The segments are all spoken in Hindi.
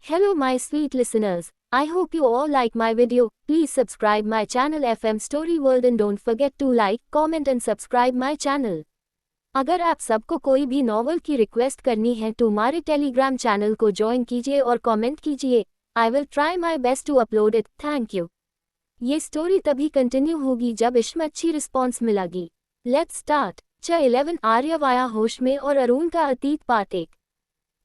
Hello my sweet listeners, I hope you all like my video. Please subscribe my channel FM Story World and don't forget to like, comment and subscribe my channel. अगर आप सबको कोई भी नॉवल की रिक्वेस्ट करनी है तो हमारे टेलीग्राम चैनल को ज्वाइन कीजिए और कमेंट कीजिए. I will try my best to upload it. Thank you. ये स्टोरी तभी कंटिन्यू होगी जब इसमें अच्छी रिस्पॉन्स मिलेगी. Let's start. 11 आर्यव आया होश में और अरुण का अतीत पार्ट 1.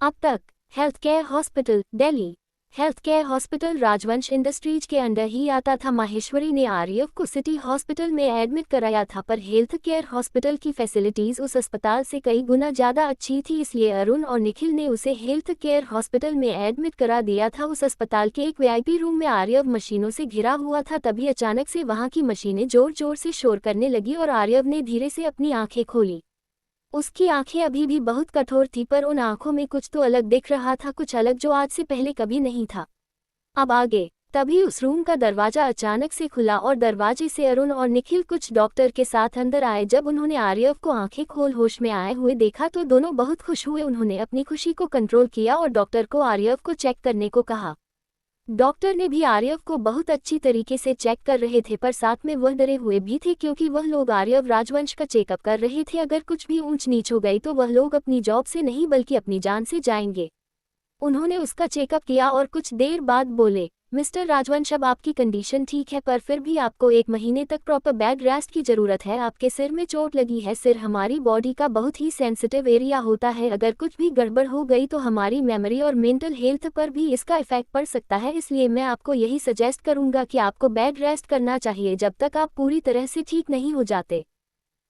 अब तक health care hospital Delhi. Health care hospital राजवंश इंडस्ट्रीज के अंडर ही आता था. माहेश्वरी ने आर्यव को सिटी हॉस्पिटल में एडमिट कराया था, पर हेल्थ केयर हॉस्पिटल की फैसिलिटीज उस अस्पताल से कई गुना ज़्यादा अच्छी थी, इसलिए अरुण और निखिल ने उसे हेल्थ केयर हॉस्पिटल में एडमिट करा दिया था. उस अस्पताल के एक वीआईपी रूम में आर्यव मशीनों से घिरा हुआ था. तभी अचानक से वहाँ की मशीनें जोर जोर से शोर करने लगी और आर्यव ने धीरे से अपनी आंखें खोली. उसकी आंखें अभी भी बहुत कठोर थी, पर उन आंखों में कुछ तो अलग दिख रहा था, कुछ अलग जो आज से पहले कभी नहीं था. अब आगे. तभी उस रूम का दरवाजा अचानक से खुला और दरवाजे से अरुण और निखिल कुछ डॉक्टर के साथ अंदर आए. जब उन्होंने आर्यव को आंखें खोल होश में आए हुए देखा तो दोनों बहुत खुश हुए. उन्होंने अपनी खुशी को कंट्रोल किया और डॉक्टर को आर्यव को चेक करने को कहा. डॉक्टर ने भी आर्यव को बहुत अच्छी तरीके से चेक कर रहे थे, पर साथ में वह डरे हुए भी थे क्योंकि वह लोग आर्यव राजवंश का चेकअप कर रहे थे. अगर कुछ भी ऊंच नीच हो गई तो वह लोग अपनी जॉब से नहीं बल्कि अपनी जान से जाएंगे. उन्होंने उसका चेकअप किया और कुछ देर बाद बोले, मिस्टर राजवंश, अब आपकी कंडीशन ठीक है, पर फिर भी आपको 1 महीने तक प्रॉपर बेड रेस्ट की ज़रूरत है. आपके सिर में चोट लगी है. सिर हमारी बॉडी का बहुत ही सेंसिटिव एरिया होता है. अगर कुछ भी गड़बड़ हो गई तो हमारी मेमोरी और मेंटल हेल्थ पर भी इसका इफेक्ट पड़ सकता है. इसलिए मैं आपको यही सजेस्ट करूंगा कि आपको बेड रेस्ट करना चाहिए जब तक आप पूरी तरह से ठीक नहीं हो जाते.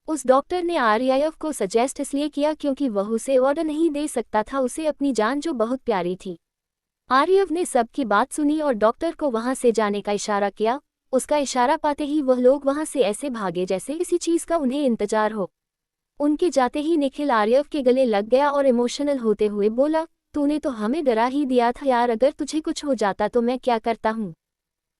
उस डॉक्टर ने आर्यव को सजेस्ट इसलिए किया क्योंकि वह उसे ऑर्डर नहीं दे सकता था, उसे अपनी जान जो बहुत प्यारी थी. आर्यव ने सबकी बात सुनी और डॉक्टर को वहां से जाने का इशारा किया. उसका इशारा पाते ही वह लोग वहां से ऐसे भागे जैसे इसी चीज का उन्हें इंतजार हो. उनके जाते ही निखिल आर्यव के गले लग गया और इमोशनल होते हुए बोला, तूने तो हमें डरा ही दिया था यार, अगर तुझे कुछ हो जाता तो मैं क्या करता हूँ.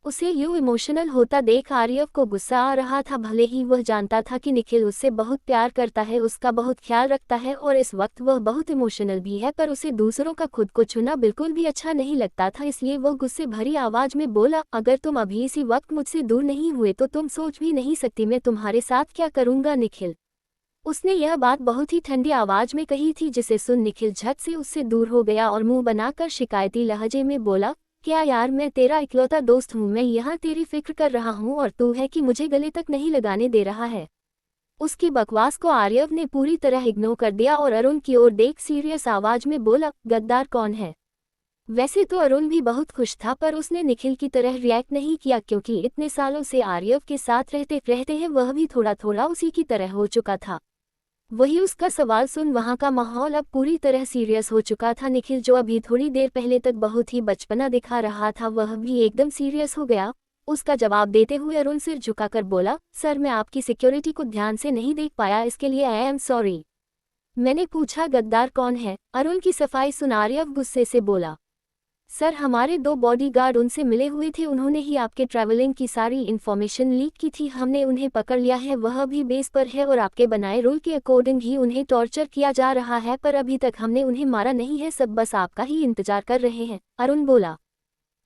उसे यूं इमोशनल होता देख आर्यव को गुस्सा आ रहा था. भले ही वह जानता था कि निखिल उससे बहुत प्यार करता है, उसका बहुत ख्याल रखता है और इस वक्त वह बहुत इमोशनल भी है, पर उसे दूसरों का खुद को छूना बिल्कुल भी अच्छा नहीं लगता था. इसलिए वह गुस्से भरी आवाज में बोला, अगर तुम अभी इसी वक्त मुझसे दूर नहीं हुए तो तुम सोच भी नहीं सकती मैं तुम्हारे साथ क्या करूंगा निखिल. उसने यह बात बहुत ही ठंडी आवाज में कही थी, जिसे सुन निखिल झट से उससे दूर हो गया और मुंह बनाकर शिकायती लहजे में बोला, क्या यार, मैं तेरा इकलौता दोस्त हूँ, मैं यहाँ तेरी फिक्र कर रहा हूँ और तू है कि मुझे गले तक नहीं लगाने दे रहा है. उसकी बकवास को आर्यव ने पूरी तरह इग्नोर कर दिया और अरुण की ओर देख सीरियस आवाज में बोला, गद्दार कौन है. वैसे तो अरुण भी बहुत खुश था, पर उसने निखिल की तरह रिएक्ट नहीं किया क्योंकि इतने सालों से आर्यव के साथ रहते रहते हैं वह भी थोड़ा थोड़ा उसी की तरह हो चुका था. वही उसका सवाल सुन वहां का माहौल अब पूरी तरह सीरियस हो चुका था. निखिल जो अभी थोड़ी देर पहले तक बहुत ही बचपना दिखा रहा था वह भी एकदम सीरियस हो गया. उसका जवाब देते हुए अरुण सिर झुकाकर बोला, सर मैं आपकी सिक्योरिटी को ध्यान से नहीं देख पाया, इसके लिए आई एम सॉरी. मैंने पूछा गद्दार कौन है. अरुण की सफाई सुन आर्यव गुस्से से बोला, सर हमारे 2 बॉडीगार्ड उनसे मिले हुए थे, उन्होंने ही आपके ट्रैवलिंग की सारी इन्फॉर्मेशन लीक की थी. हमने उन्हें पकड़ लिया है, वह भी बेस पर है और आपके बनाए रूल के अकॉर्डिंग ही उन्हें टॉर्चर किया जा रहा है, पर अभी तक हमने उन्हें मारा नहीं है, सब बस आपका ही इंतजार कर रहे हैं. अरुण बोला.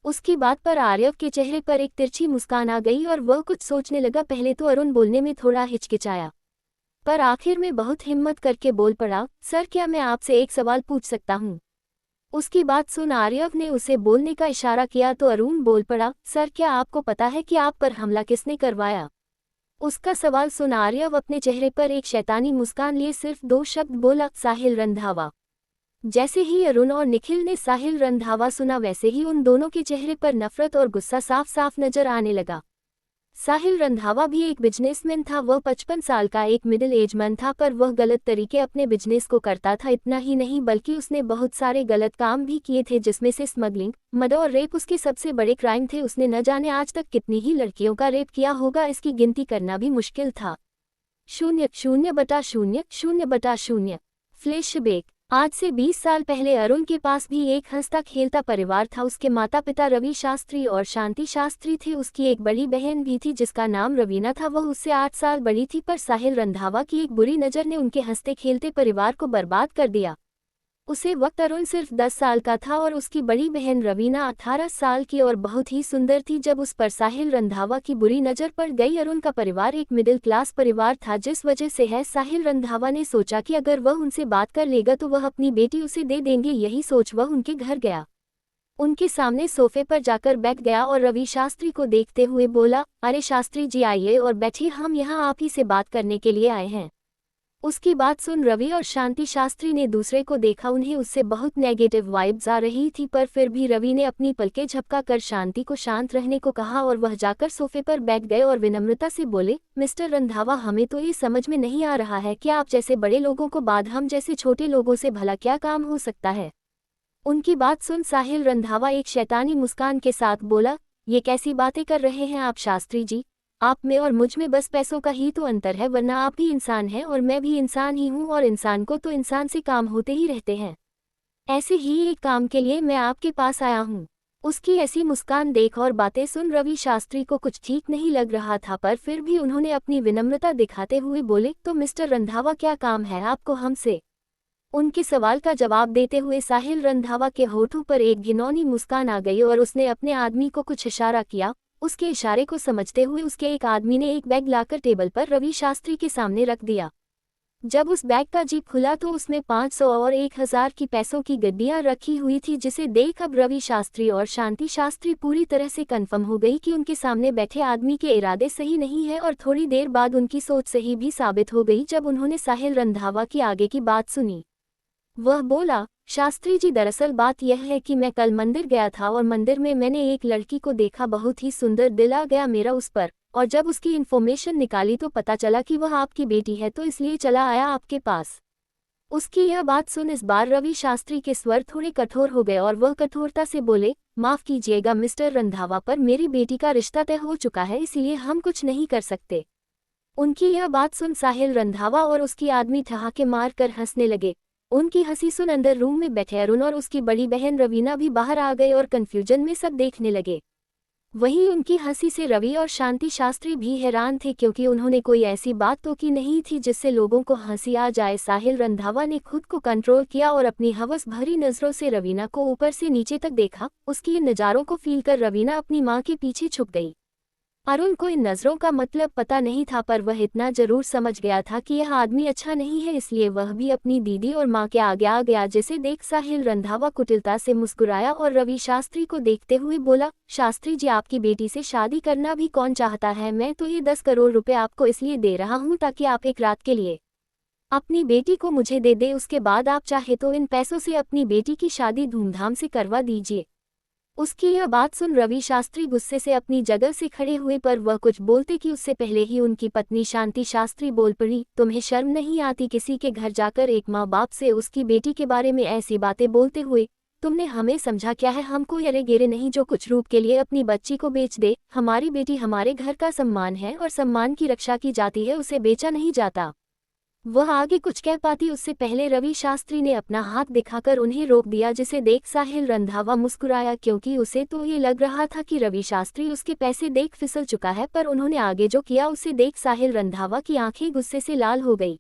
उसकी बात पर आर्यव के चेहरे पर एक तिरछी मुस्कान आ गई और वह कुछ सोचने लगा. पहले तो अरुण बोलने में थोड़ा हिचकिचाया, पर आखिर में बहुत हिम्मत करके बोल पड़ा, सर क्या मैं आपसे एक सवाल पूछ सकता हूँ. उसकी बात सुन आर्यव ने उसे बोलने का इशारा किया तो अरुण बोल पड़ा, सर क्या आपको पता है कि आप पर हमला किसने करवाया. उसका सवाल सुन आर्यव अपने चेहरे पर एक शैतानी मुस्कान लिए सिर्फ 2 शब्द बोला, साहिल रंधावा. जैसे ही अरुण और निखिल ने साहिल रंधावा सुना वैसे ही उन दोनों के चेहरे पर नफरत और गुस्सा साफ साफ नजर आने लगा. साहिल रंधावा भी एक बिजनेसमैन था. वह 55 साल का एक मिडिल एज मैन था, पर वह गलत तरीके अपने बिजनेस को करता था. इतना ही नहीं बल्कि उसने बहुत सारे गलत काम भी किए थे, जिसमें से स्मगलिंग, मर्डर और रेप उसके सबसे बड़े क्राइम थे. उसने न जाने आज तक कितनी ही लड़कियों का रेप किया होगा, इसकी गिनती करना भी मुश्किल था. 0/0 0/0 फ्लैशबैक. आज से 20 साल पहले अरुण के पास भी एक हंसता खेलता परिवार था. उसके माता पिता रवि शास्त्री और शांति शास्त्री थे. उसकी एक बड़ी बहन भी थी जिसका नाम रवीना था, वह उससे 8 साल बड़ी थी, पर साहिल रंधावा की एक बुरी नज़र ने उनके हंसते खेलते परिवार को बर्बाद कर दिया. उसे वक्त अरुण सिर्फ 10 साल का था और उसकी बड़ी बहन रवीना 18 साल की और बहुत ही सुंदर थी। जब उस पर साहिल रंधावा की बुरी नज़र पड़ गई। अरुण का परिवार एक मिडिल क्लास परिवार था, जिस वजह से है साहिल रंधावा ने सोचा कि अगर वह उनसे बात कर लेगा तो वह अपनी बेटी उसे दे देंगे। यही सोच वह उनके घर गया, उनके सामने सोफे पर जाकर बैठ गया और रवि शास्त्री को देखते हुए बोला, अरे शास्त्री जी आइए और बैठिए, हम यहाँ आप ही से बात करने के लिए आए हैं। उसकी बात सुन रवि और शांति शास्त्री ने दूसरे को देखा। उन्हें उससे बहुत नेगेटिव वाइब्स आ रही थी, पर फिर भी रवि ने अपनी पलकें झपका कर शांति को शांत रहने को कहा और वह जाकर सोफे पर बैठ गए और विनम्रता से बोले, मिस्टर रंधावा, हमें तो ये समझ में नहीं आ रहा है कि आप जैसे बड़े लोगों को बाद हम जैसे छोटे लोगों से भला क्या काम हो सकता है। उनकी बात सुन साहिल रंधावा एक शैतानी मुस्कान के साथ बोला, ये कैसी बातें कर रहे हैं आप शास्त्री जी, आप में और मुझ में बस पैसों का ही तो अंतर है, वरना आप भी इंसान हैं और मैं भी इंसान ही हूँ और इंसान को तो इंसान से काम होते ही रहते हैं। ऐसे ही एक काम के लिए मैं आपके पास आया हूँ। उसकी ऐसी मुस्कान देख और बातें सुन रवि शास्त्री को कुछ ठीक नहीं लग रहा था, पर फिर भी उन्होंने अपनी विनम्रता दिखाते हुए बोले, तो मिस्टर रंधावा क्या काम है आपको हमसे। उनके सवाल का जवाब देते हुए साहिल रंधावा के होठों पर एक घिनौनी मुस्कान आ गई और उसने अपने आदमी को कुछ इशारा किया। उसके इशारे को समझते हुए उसके एक आदमी ने एक बैग लाकर टेबल पर रवि शास्त्री के सामने रख दिया। जब उस बैग का जीप खुला तो उसमें 500 और 1000 की पैसों की गड्डियां रखी हुई थी, जिसे देख अब रवि शास्त्री और शांति शास्त्री पूरी तरह से कन्फर्म हो गई कि उनके सामने बैठे आदमी के इरादे सही नहीं है। और थोड़ी देर बाद उनकी सोच सही भी साबित हो गई जब उन्होंने साहिल रंधावा की आगे की बात सुनी। वह बोला, शास्त्री जी, दरअसल बात यह है कि मैं कल मंदिर गया था और मंदिर में मैंने एक लड़की को देखा, बहुत ही सुंदर, दिल आ गया मेरा उस पर, और जब उसकी इन्फॉर्मेशन निकाली तो पता चला कि वह आपकी बेटी है, तो इसलिए चला आया आपके पास। उसकी यह बात सुन इस बार रवि शास्त्री के स्वर थोड़े कठोर हो गए और वह कठोरता से बोले, माफ कीजिएगा मिस्टर रंधावा, पर मेरी बेटी का रिश्ता तय हो चुका है, इसलिए हम कुछ नहीं कर सकते। उनकी यह बात सुन साहिल रंधावा और उसकी आदमी ठहाके मार कर हंसने लगे। उनकी हंसी सुन अंदर रूम में बैठे अरुण और उसकी बड़ी बहन रवीना भी बाहर आ गए और कंफ्यूजन में सब देखने लगे। वहीं उनकी हंसी से रवि और शांति शास्त्री भी हैरान थे, क्योंकि उन्होंने कोई ऐसी बात तो की नहीं थी जिससे लोगों को हंसी आ जाए। साहिल रंधावा ने खुद को कंट्रोल किया और अपनी हवस भरी नजरों से रवीना को ऊपर से नीचे तक देखा। उसकी इन नज़ारों को फील कर रवीना अपनी माँ के पीछे छुप गई। अरुण को इन नज़रों का मतलब पता नहीं था, पर वह इतना जरूर समझ गया था कि यह आदमी अच्छा नहीं है, इसलिए वह भी अपनी दीदी और माँ के आगे आ गया, जिसे देख साहिल रंधावा कुटिलता से मुस्कुराया और रवि शास्त्री को देखते हुए बोला, शास्त्री जी, आपकी बेटी से शादी करना भी कौन चाहता है, मैं तो ये 10 करोड़ रुपए आपको इसलिए दे रहा हूँ ताकि आप एक रात के लिए अपनी बेटी को मुझे दे दे, उसके बाद आप चाहे तो इन पैसों से अपनी बेटी की शादी धूमधाम से करवा दीजिए। उसकी यह बात सुन रवि शास्त्री गुस्से से अपनी जगह से खड़े हुए, पर वह कुछ बोलते कि उससे पहले ही उनकी पत्नी शांति शास्त्री बोल पड़ी, तुम्हें शर्म नहीं आती किसी के घर जाकर एक माँ बाप से उसकी बेटी के बारे में ऐसी बातें बोलते हुए? तुमने हमें समझा क्या है? हम कोई अरे गेरे नहीं जो कुछ रूप के लिए अपनी बच्ची को बेच दे। हमारी बेटी हमारे घर का सम्मान है और सम्मान की रक्षा की जाती है, उसे बेचा नहीं जाता। वह आगे कुछ कह पाती उससे पहले रवि शास्त्री ने अपना हाथ दिखाकर उन्हें रोक दिया, जिसे देख साहिल रंधावा मुस्कुराया, क्योंकि उसे तो ये लग रहा था कि रवि शास्त्री उसके पैसे देख फिसल चुका है, पर उन्होंने आगे जो किया उसे देख साहिल रंधावा की आंखें गुस्से से लाल हो गई।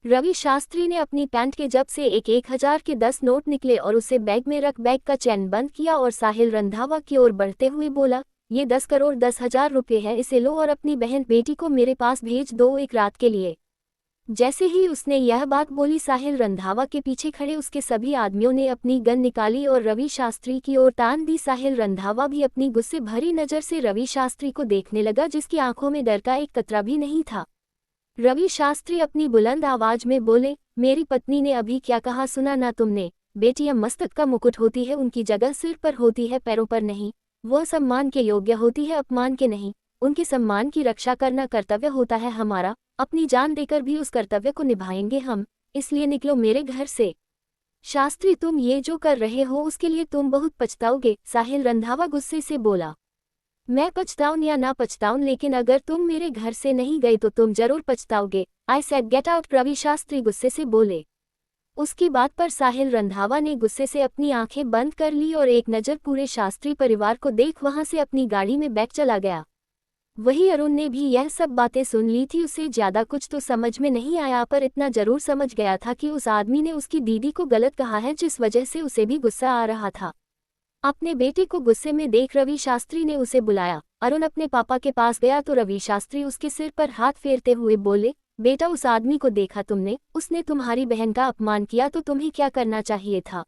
रवि शास्त्री ने अपनी पैंट के जब से 1000 के 10 नोट निकले और उसे बैग में रख बैग का चैन बंद किया और साहिल रंधावा की ओर बढ़ते हुए बोला, ये 10 करोड़ 10,000 रुपये है, इसे लो और अपनी बहन बेटी को मेरे पास भेज दो एक रात के लिए। जैसे ही उसने यह बात बोली, साहिल रंधावा के पीछे खड़े उसके सभी आदमियों ने अपनी गन निकाली और रवि शास्त्री की ओर तान दी। साहिल रंधावा भी अपनी गुस्से भरी नज़र से रवि शास्त्री को देखने लगा, जिसकी आंखों में डर का एक कतरा भी नहीं था। रवि शास्त्री अपनी बुलंद आवाज में बोले, मेरी पत्नी ने अभी क्या कहा सुना ना तुमने? बेटियां मस्तक का मुकुट होती है, उनकी जगह सिर पर होती है, पैरों पर नहीं। वह सम्मान के योग्य होती है, अपमान के नहीं। उनके सम्मान की रक्षा करना कर्तव्य होता है हमारा, अपनी जान देकर भी उस कर्तव्य को निभाएंगे हम, इसलिए निकलो मेरे घर से। शास्त्री, तुम ये जो कर रहे हो उसके लिए तुम बहुत पछताओगे। साहिल रंधावा गुस्से से बोला, मैं पछताऊं या ना पछताऊं, लेकिन अगर तुम मेरे घर से नहीं गए तो तुम जरूर पछताओगे। I said get out, Ravi Shastri गुस्से से बोले। उसकी बात पर साहिल रंधावा ने गुस्से से अपनी आंखें बंद कर ली और एक नज़र पूरे शास्त्री परिवार को देख वहां से अपनी गाड़ी में बैठ चला गया। वही अरुण ने भी यह सब बातें सुन ली थी। उसे ज्यादा कुछ तो समझ में नहीं आया, पर इतना जरूर समझ गया था कि उस आदमी ने उसकी दीदी को गलत कहा है, जिस वजह से उसे भी गुस्सा आ रहा था। अपने बेटे को गुस्से में देख रवि शास्त्री ने उसे बुलाया। अरुण अपने पापा के पास गया तो रवि शास्त्री उसके सिर पर हाथ फेरते हुए बोले, बेटा उस आदमी को देखा तुमने? उसने तुम्हारी बहन का अपमान किया तो तुम्हें क्या करना चाहिए था?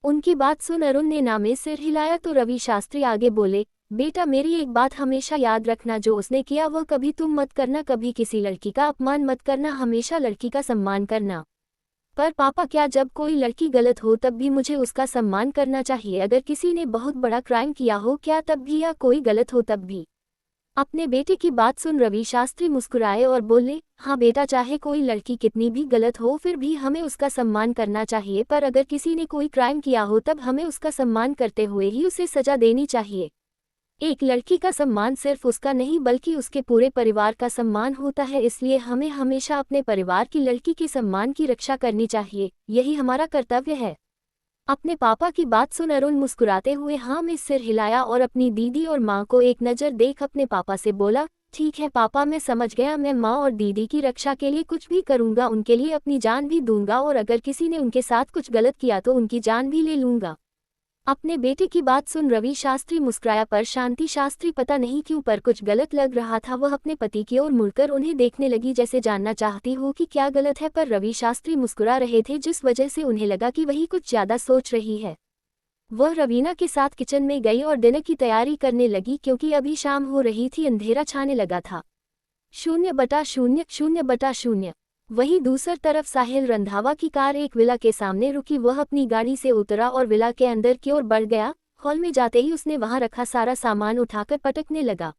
उनकी बात सुन अरुण ने ना में सिर हिलाया तो रवि शास्त्री आगे बोले, बेटा मेरी एक बात हमेशा याद रखना, जो उसने किया वह कभी तुम मत करना, कभी किसी लड़की का अपमान मत करना, हमेशा लड़की का सम्मान करना। पर पापा क्या जब कोई लड़की गलत हो तब भी मुझे उसका सम्मान करना चाहिए? अगर किसी ने बहुत बड़ा क्राइम किया हो क्या तब भी, या कोई गलत हो तब भी? अपने बेटे की बात सुन रवि शास्त्री मुस्कुराए और बोले, हाँ बेटा, चाहे कोई लड़की कितनी भी गलत हो फिर भी हमें उसका सम्मान करना चाहिए, पर अगर किसी ने कोई क्राइम किया हो तब हमें उसका सम्मान करते हुए ही उसे सजा देनी चाहिए। एक लड़की का सम्मान सिर्फ उसका नहीं बल्कि उसके पूरे परिवार का सम्मान होता है, इसलिए हमें हमेशा अपने परिवार की लड़की के सम्मान की रक्षा करनी चाहिए, यही हमारा कर्तव्य है। अपने पापा की बात सुन अरुण मुस्कुराते हुए हाँ में सिर हिलाया और अपनी दीदी और माँ को एक नज़र देख अपने पापा से बोला, ठीक है पापा, मैं समझ गया, मैं माँ और दीदी की रक्षा के लिए कुछ भी करूँगा, उनके लिए अपनी जान भी दूंगा, और अगर किसी ने उनके साथ कुछ गलत किया तो उनकी जान भी ले लूंगा। अपने बेटे की बात सुन रवि शास्त्री मुस्कुराया, पर शांति शास्त्री पता नहीं क्यों पर कुछ गलत लग रहा था। वह अपने पति की ओर मुड़कर उन्हें देखने लगी जैसे जानना चाहती हो कि क्या गलत है, पर रवि शास्त्री मुस्कुरा रहे थे जिस वजह से उन्हें लगा कि वही कुछ ज्यादा सोच रही है। वह रवीना के साथ किचन में गई और डिनर की तैयारी करने लगी क्योंकि अभी शाम हो रही थी, अंधेरा छाने लगा था। 0/0 0/0। वहीं दूसरी तरफ साहिल रंधावा की कार एक विला के सामने रुकी। वह अपनी गाड़ी से उतरा और विला के अंदर की ओर बढ़ गया। हॉल में जाते ही उसने वहां रखा सारा सामान उठाकर पटकने लगा।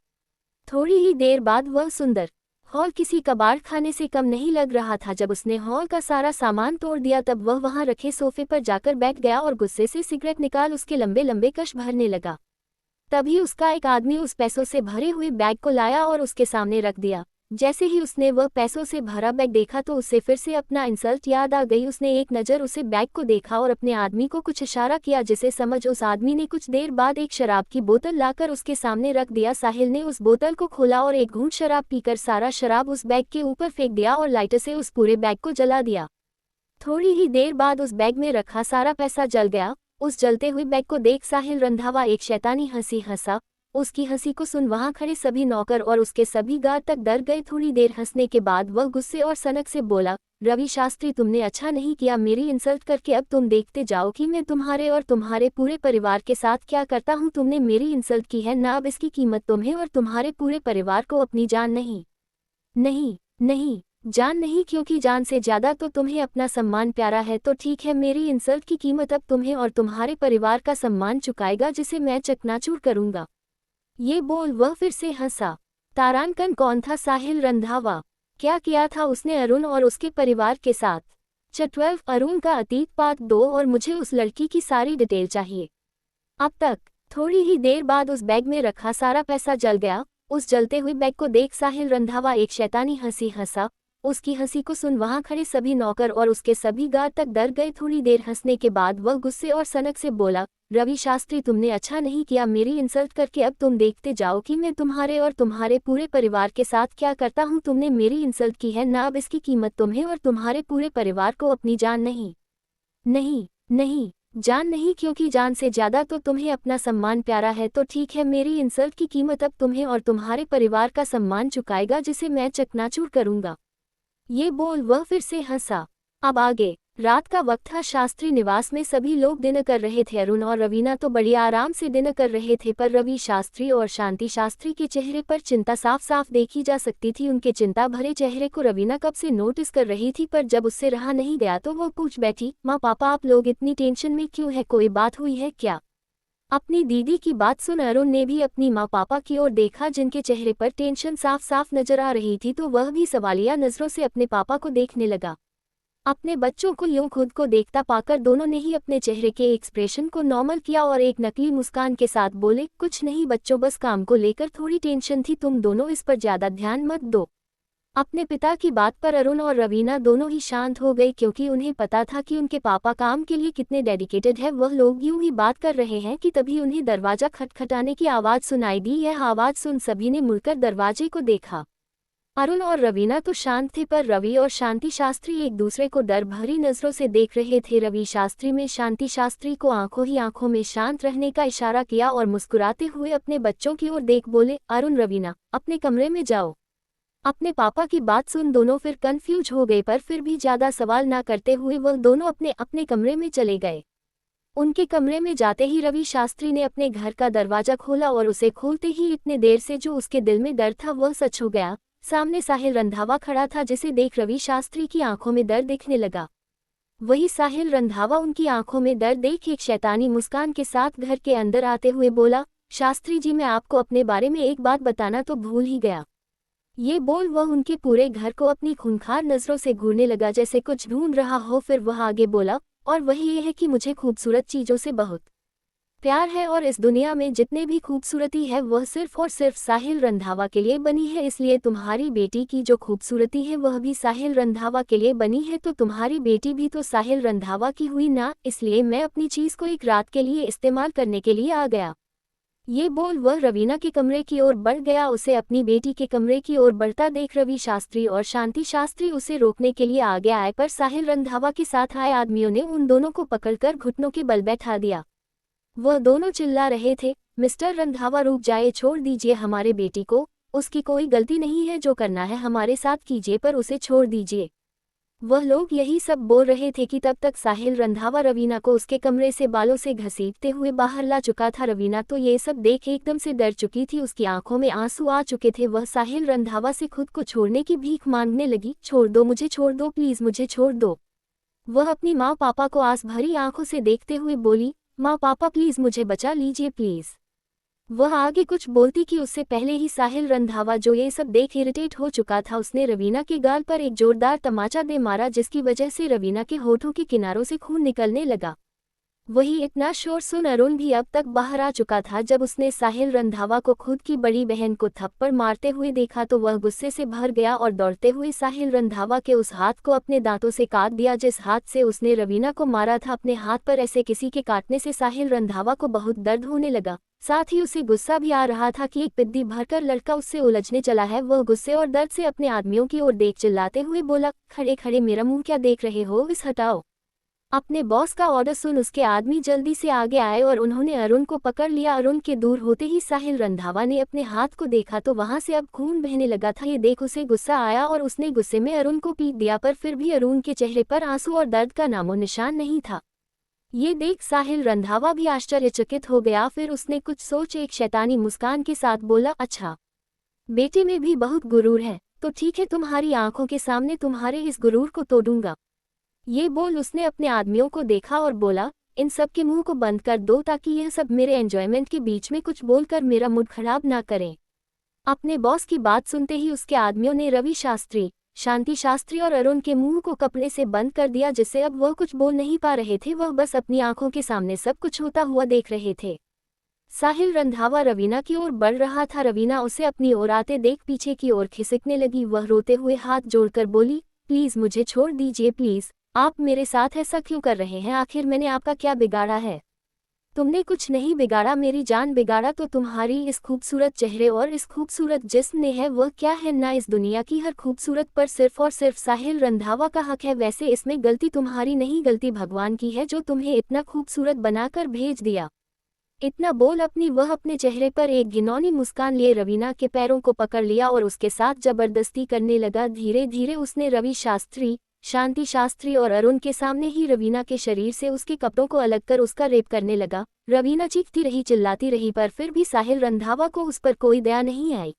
थोड़ी ही देर बाद वह सुंदर हॉल किसी कबाड़ खाने से कम नहीं लग रहा था। जब उसने हॉल का सारा सामान तोड़ दिया तब वह वहां रखे सोफे पर जाकर बैठ गया और गुस्से से सिगरेट निकाल उसके लंबे लंबे कश भरने लगा। तभी उसका एक आदमी उस पैसों से भरे हुए बैग को लाया और उसके सामने रख दिया। जैसे ही उसने वह पैसों से भरा बैग देखा तो उसे फिर से अपना इंसल्ट याद आ गई। उसने एक नज़र उसे बैग को देखा और अपने आदमी को कुछ इशारा किया जिसे समझ उस आदमी ने कुछ देर बाद एक शराब की बोतल लाकर उसके सामने रख दिया। साहिल ने उस बोतल को खोला और एक घूंट शराब पीकर सारा शराब उस बैग के ऊपर फेंक दिया और लाइटर से उस पूरे बैग को जला दिया। थोड़ी ही देर बाद उस बैग में रखा सारा पैसा जल गया। उस जलते हुए बैग को देख साहिल रंधावा एक शैतानी हंसी हंसा। उसकी हंसी को सुन वहां खड़े सभी नौकर और उसके सभी गार्ड तक डर गए। थोड़ी देर हंसने के बाद वह गुस्से और सनक से बोला, रवि शास्त्री तुमने अच्छा नहीं किया मेरी इंसल्ट करके। अब तुम देखते जाओ कि मैं तुम्हारे और तुम्हारे पूरे परिवार के साथ क्या करता हूँ। तुमने मेरी इंसल्ट की है ना, अब इसकी कीमत तुम्हें और तुम्हारे पूरे परिवार को अपनी जान नहीं नहीं नहीं जान नहीं, क्योंकि जान से ज्यादा तो तुम्हें अपना सम्मान प्यारा है। तो ठीक है, मेरी इंसल्ट की कीमत अब तुम्हें और तुम्हारे परिवार का सम्मान चुकाएगा, जिसे मैं चकनाचूर करूंगा। ये बोल वह फिर से हंसा। तारांकन कौन था? साहिल रंधावा। क्या किया था उसने अरुण और उसके परिवार के साथ? च12 अरुण का अतीत पार्ट 2 और मुझे उस लड़की की सारी डिटेल चाहिए अब तक। थोड़ी ही देर बाद उस बैग में रखा सारा पैसा जल गया। उस जलते हुए बैग को देख साहिल रंधावा एक शैतानी हंसी हंसा। उसकी हंसी को सुन वहां खड़े सभी नौकर और उसके सभी गार्ड तक डर गए। थोड़ी देर हंसने के बाद वह गुस्से और सनक से बोला, रवि शास्त्री तुमने अच्छा नहीं किया मेरी इंसल्ट करके। अब तुम देखते जाओ कि मैं तुम्हारे और तुम्हारे पूरे परिवार के साथ क्या करता हूँ। तुमने मेरी इंसल्ट की है ना, अब इसकी कीमत तुम्हें और तुम्हारे पूरे परिवार को अपनी जान नहीं नहीं नहीं जान नहीं, क्योंकि जान से ज्यादा तो तुम्हें अपना सम्मान प्यारा है। तो ठीक है, मेरी इंसल्ट की कीमत अब तुम्हें और तुम्हारे परिवार का सम्मान चुकाएगा, जिसे मैं चकनाचूर करूंगा। ये बोल वह फिर से हंसा। अब आगे। रात का वक्त था। शास्त्री निवास में सभी लोग डिनर कर रहे थे। अरुण और रवीना तो बड़ी आराम से डिनर कर रहे थे, पर रवि शास्त्री और शांति शास्त्री के चेहरे पर चिंता साफ साफ देखी जा सकती थी। उनके चिंता भरे चेहरे को रवीना कब से नोटिस कर रही थी, पर जब उससे रहा नहीं गया तो वो पूछ बैठी, माँ पापा आप लोग इतनी टेंशन में क्यों है, कोई बात हुई है क्या? अपनी दीदी की बात सुन अरुण ने भी अपनी माँ पापा की ओर देखा, जिनके चेहरे पर टेंशन साफ साफ नजर आ रही थी, तो वह भी सवालिया नजरों से अपने पापा को देखने लगा। अपने बच्चों को यूं खुद को देखता पाकर दोनों ने ही अपने चेहरे के एक्सप्रेशन को नॉर्मल किया और एक नकली मुस्कान के साथ बोले, कुछ नहीं बच्चों, बस काम को लेकर थोड़ी टेंशन थी, तुम दोनों इस पर ज्यादा ध्यान मत दो। अपने पिता की बात पर अरुण और रवीना दोनों ही शांत हो गए, क्योंकि उन्हें पता था कि उनके पापा काम के लिए कितने डेडिकेटेड है। वह लोग यूं ही बात कर रहे हैं कि तभी उन्हें दरवाजा खटखटाने की आवाज़ सुनाई दी। यह आवाज़ सुन सभी ने मुड़कर दरवाजे को देखा। अरुण और रवीना तो शांत थे, पर रवि और शांति शास्त्री एक दूसरे को डर भरी नजरों से देख रहे थे। रवि शास्त्री में शांति शास्त्री को आंखों ही आंखों में शांत रहने का इशारा किया और मुस्कुराते हुए अपने बच्चों की ओर देख बोले, अरुण, रवीना, अपने कमरे में जाओ। अपने पापा की बात सुन दोनों फिर कंफ्यूज हो गए, पर फिर भी ज्यादा सवाल ना करते हुए वह दोनों अपने अपने कमरे में चले गए। उनके कमरे में जाते ही रवि शास्त्री ने अपने घर का दरवाजा खोला और उसे खोलते ही इतने देर से जो उसके दिल में डर था वह सच हो गया। सामने साहिल रंधावा खड़ा था, जिसे देख रवि शास्त्री की आंखों में डर दिखने लगा। वही साहिल रंधावा उनकी आंखों में डर देख एक शैतानी मुस्कान के साथ घर के अंदर आते हुए बोला, शास्त्री जी, मैं आपको अपने बारे में एक बात बताना तो भूल ही गया। ये बोल वह उनके पूरे घर को अपनी खूंखार नजरों से घूरने लगा, जैसे कुछ ढूंढ रहा हो। फिर वह आगे बोला, और वही ये है कि मुझे खूबसूरत चीजों से बहुत प्यार है, और इस दुनिया में जितने भी खूबसूरती है वह सिर्फ और सिर्फ साहिल रंधावा के लिए बनी है। इसलिए तुम्हारी बेटी की जो खूबसूरती है वह भी साहिल रंधावा के लिए बनी है, तो तुम्हारी बेटी भी तो साहिल रंधावा की हुई ना। इसलिए मैं अपनी चीज को एक रात के लिए इस्तेमाल करने के लिए आ गया। ये बोल वह रवीना के कमरे की ओर बढ़ गया। उसे अपनी बेटी के कमरे की ओर बढ़ता देख रवि शास्त्री और शांति शास्त्री उसे रोकने के लिए आगे आए, पर साहिल रंधावा के साथ आए आदमियों ने उन दोनों को पकड़कर घुटनों के बल बैठा दिया। वह दोनों चिल्ला रहे थे, मिस्टर रंधावा, रुक जाए, छोड़ दीजिए हमारे बेटी को, उसकी कोई गलती नहीं है, जो करना है हमारे साथ कीजिए, पर उसे छोड़ दीजिए। वह लोग यही सब बोल रहे थे कि तब तक साहिल रंधावा रवीना को उसके कमरे से बालों से घसीटते हुए बाहर ला चुका था। रवीना तो ये सब देख एकदम से डर चुकी थी, उसकी आंखों में आंसू आ चुके थे। वह साहिल रंधावा से खुद को छोड़ने की भीख मांगने लगी, छोड़ दो मुझे, छोड़ दो प्लीज, मुझे छोड़ दो। वह अपनी माँ पापा को आस भरी आंखों से देखते हुए बोली, माँ पापा प्लीज मुझे बचा लीजिए प्लीज। वह आगे कुछ बोलती कि उससे पहले ही साहिल रंधावा, जो ये सब देख इरिटेट हो चुका था, उसने रवीना के गाल पर एक जोरदार तमाचा दे मारा, जिसकी वजह से रवीना के होठों के किनारों से खून निकलने लगा। वही इतना शोर सुन अरुण भी अब तक बाहर आ चुका था। जब उसने साहिल रंधावा को खुद की बड़ी बहन को थप्पड़ मारते हुए देखा तो वह गुस्से से भर गया और दौड़ते हुए साहिल रंधावा के उस हाथ को अपने दांतों से काट दिया जिस हाथ से उसने रवीना को मारा था। अपने हाथ पर ऐसे किसी के काटने से साहिल रंधावा को बहुत दर्द होने लगा। साथ ही उसे गुस्सा भी आ रहा था कि एक पिद्दी भरकर लड़का उससे उलझने चला है। वह गुस्से और दर्द से अपने आदमियों की ओर देख चिल्लाते हुए बोला, खड़े खड़े मेरा मुंह क्या देख रहे हो, इस हटाओ। अपने बॉस का ऑर्डर सुन उसके आदमी जल्दी से आगे आए और उन्होंने अरुण को पकड़ लिया। अरुण के दूर होते ही साहिल रंधावा ने अपने हाथ को देखा तो वहां से अब खून बहने लगा था। ये देख उसे गुस्सा आया और उसने गुस्से में अरुण को पीट दिया, पर फिर भी अरुण के चेहरे पर आंसू और दर्द का नामो निशान नहीं था। ये देख साहिल रंधावा भी आश्चर्यचकित हो गया। फिर उसने कुछ सोच एक शैतानी मुस्कान के साथ बोला, अच्छा, बेटे में भी बहुत गुरूर है, तो ठीक है, तुम्हारी आंखों के सामने तुम्हारे इस गुरूर को तोड़ूंगा। ये बोल उसने अपने आदमियों को देखा और बोला, इन सब के मुंह को बंद कर दो ताकि यह सब मेरे एंजॉयमेंट के बीच में कुछ बोलकर मेरा मूड खराब ना करें। अपने बॉस की बात सुनते ही उसके आदमियों ने रवि शास्त्री, शांति शास्त्री और अरुण के मुंह को कपड़े से बंद कर दिया, जिससे अब वह कुछ बोल नहीं पा रहे थे। वह बस अपनी आंखों के सामने सब कुछ होता हुआ देख रहे थे। साहिल रंधावा रवीना की ओर बढ़ रहा था। रवीना उसे अपनी ओर आते देख पीछे की ओर खिसकने लगी। वह रोते हुए हाथ जोड़कर बोली, प्लीज मुझे छोड़ दीजिए प्लीज, आप मेरे साथ ऐसा क्यों कर रहे हैं? आखिर मैंने आपका क्या बिगाड़ा है? तुमने कुछ नहीं बिगाड़ा, मेरी जान बिगाड़ा तो तुम्हारी इस खूबसूरत चेहरे और इस खूबसूरत जिस्म ने है। वह क्या है ना, इस दुनिया की हर खूबसूरत पर सिर्फ और सिर्फ साहिल रंधावा का हक है। वैसे इसमें गलती तुम्हारी नहीं, गलती भगवान की है जो तुम्हें इतना खूबसूरत बनाकर भेज दिया। इतना बोल वह अपने चेहरे पर एक घिनौनी मुस्कान लिए रवीना के पैरों को पकड़ लिया और उसके साथ जबरदस्ती करने लगा। धीरे धीरे उसने रवि शास्त्री, शांति शास्त्री और अरुण के सामने ही रवीना के शरीर से उसके कपड़ों को अलग कर उसका रेप करने लगा। रवीना चीखती रही, चिल्लाती रही, पर फिर भी साहिल रंधावा को उस पर कोई दया नहीं आई।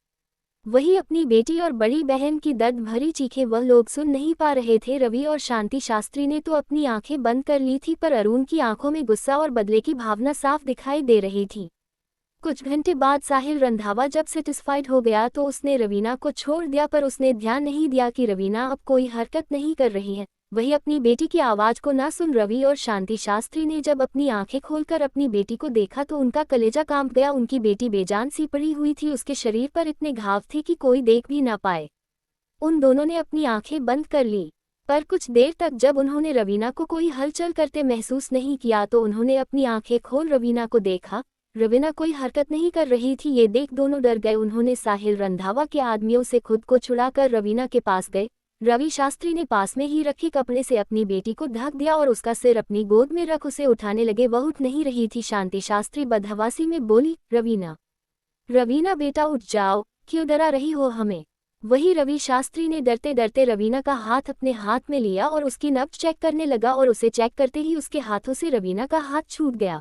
वही अपनी बेटी और बड़ी बहन की दर्द भरी चीखें वह लोग सुन नहीं पा रहे थे। रवि और शांति शास्त्री ने तो अपनी आंखें बंद कर ली थी, पर अरुण की आंखों में गुस्सा और बदले की भावना साफ दिखाई दे रही थी। कुछ घंटे बाद साहिल रंधावा जब सेटिस्फाइड हो गया तो उसने रवीना को छोड़ दिया, पर उसने ध्यान नहीं दिया कि रवीना अब कोई हरकत नहीं कर रही है। वही अपनी बेटी की आवाज़ को ना सुन रवि और शांति शास्त्री ने जब अपनी आंखें खोलकर अपनी बेटी को देखा तो उनका कलेजा कांप गया। उनकी बेटी बेजान सी पड़ी हुई थी, उसके शरीर पर इतने घाव थे कि कोई देख भी ना पाए। उन दोनों ने अपनी आंखें बंद कर ली, पर कुछ देर तक जब उन्होंने रवीना को कोई हलचल करते महसूस नहीं किया तो उन्होंने अपनी आंखें खोल रवीना को देखा। रवीना कोई हरकत नहीं कर रही थी। ये देख दोनों डर गए। उन्होंने साहिल रंधावा के आदमियों से खुद को छुड़ाकर रवीना के पास गए। रवि शास्त्री ने पास में ही रखे कपड़े से अपनी बेटी को ढक दिया और उसका सिर अपनी गोद में रख उसे उठाने लगे। वह उठ नहीं रही थी। शांति शास्त्री बदहवासी में बोली, रवीना, रवीना बेटा उठ जाओ, क्यों डरा रही हो हमें? वही रवि शास्त्री ने डरते डरते रवीना का हाथ अपने हाथ में लिया और उसकी नब्ज चेक करने लगा और उसे चेक करते ही उसके हाथों से रवीना का हाथ छूट गया।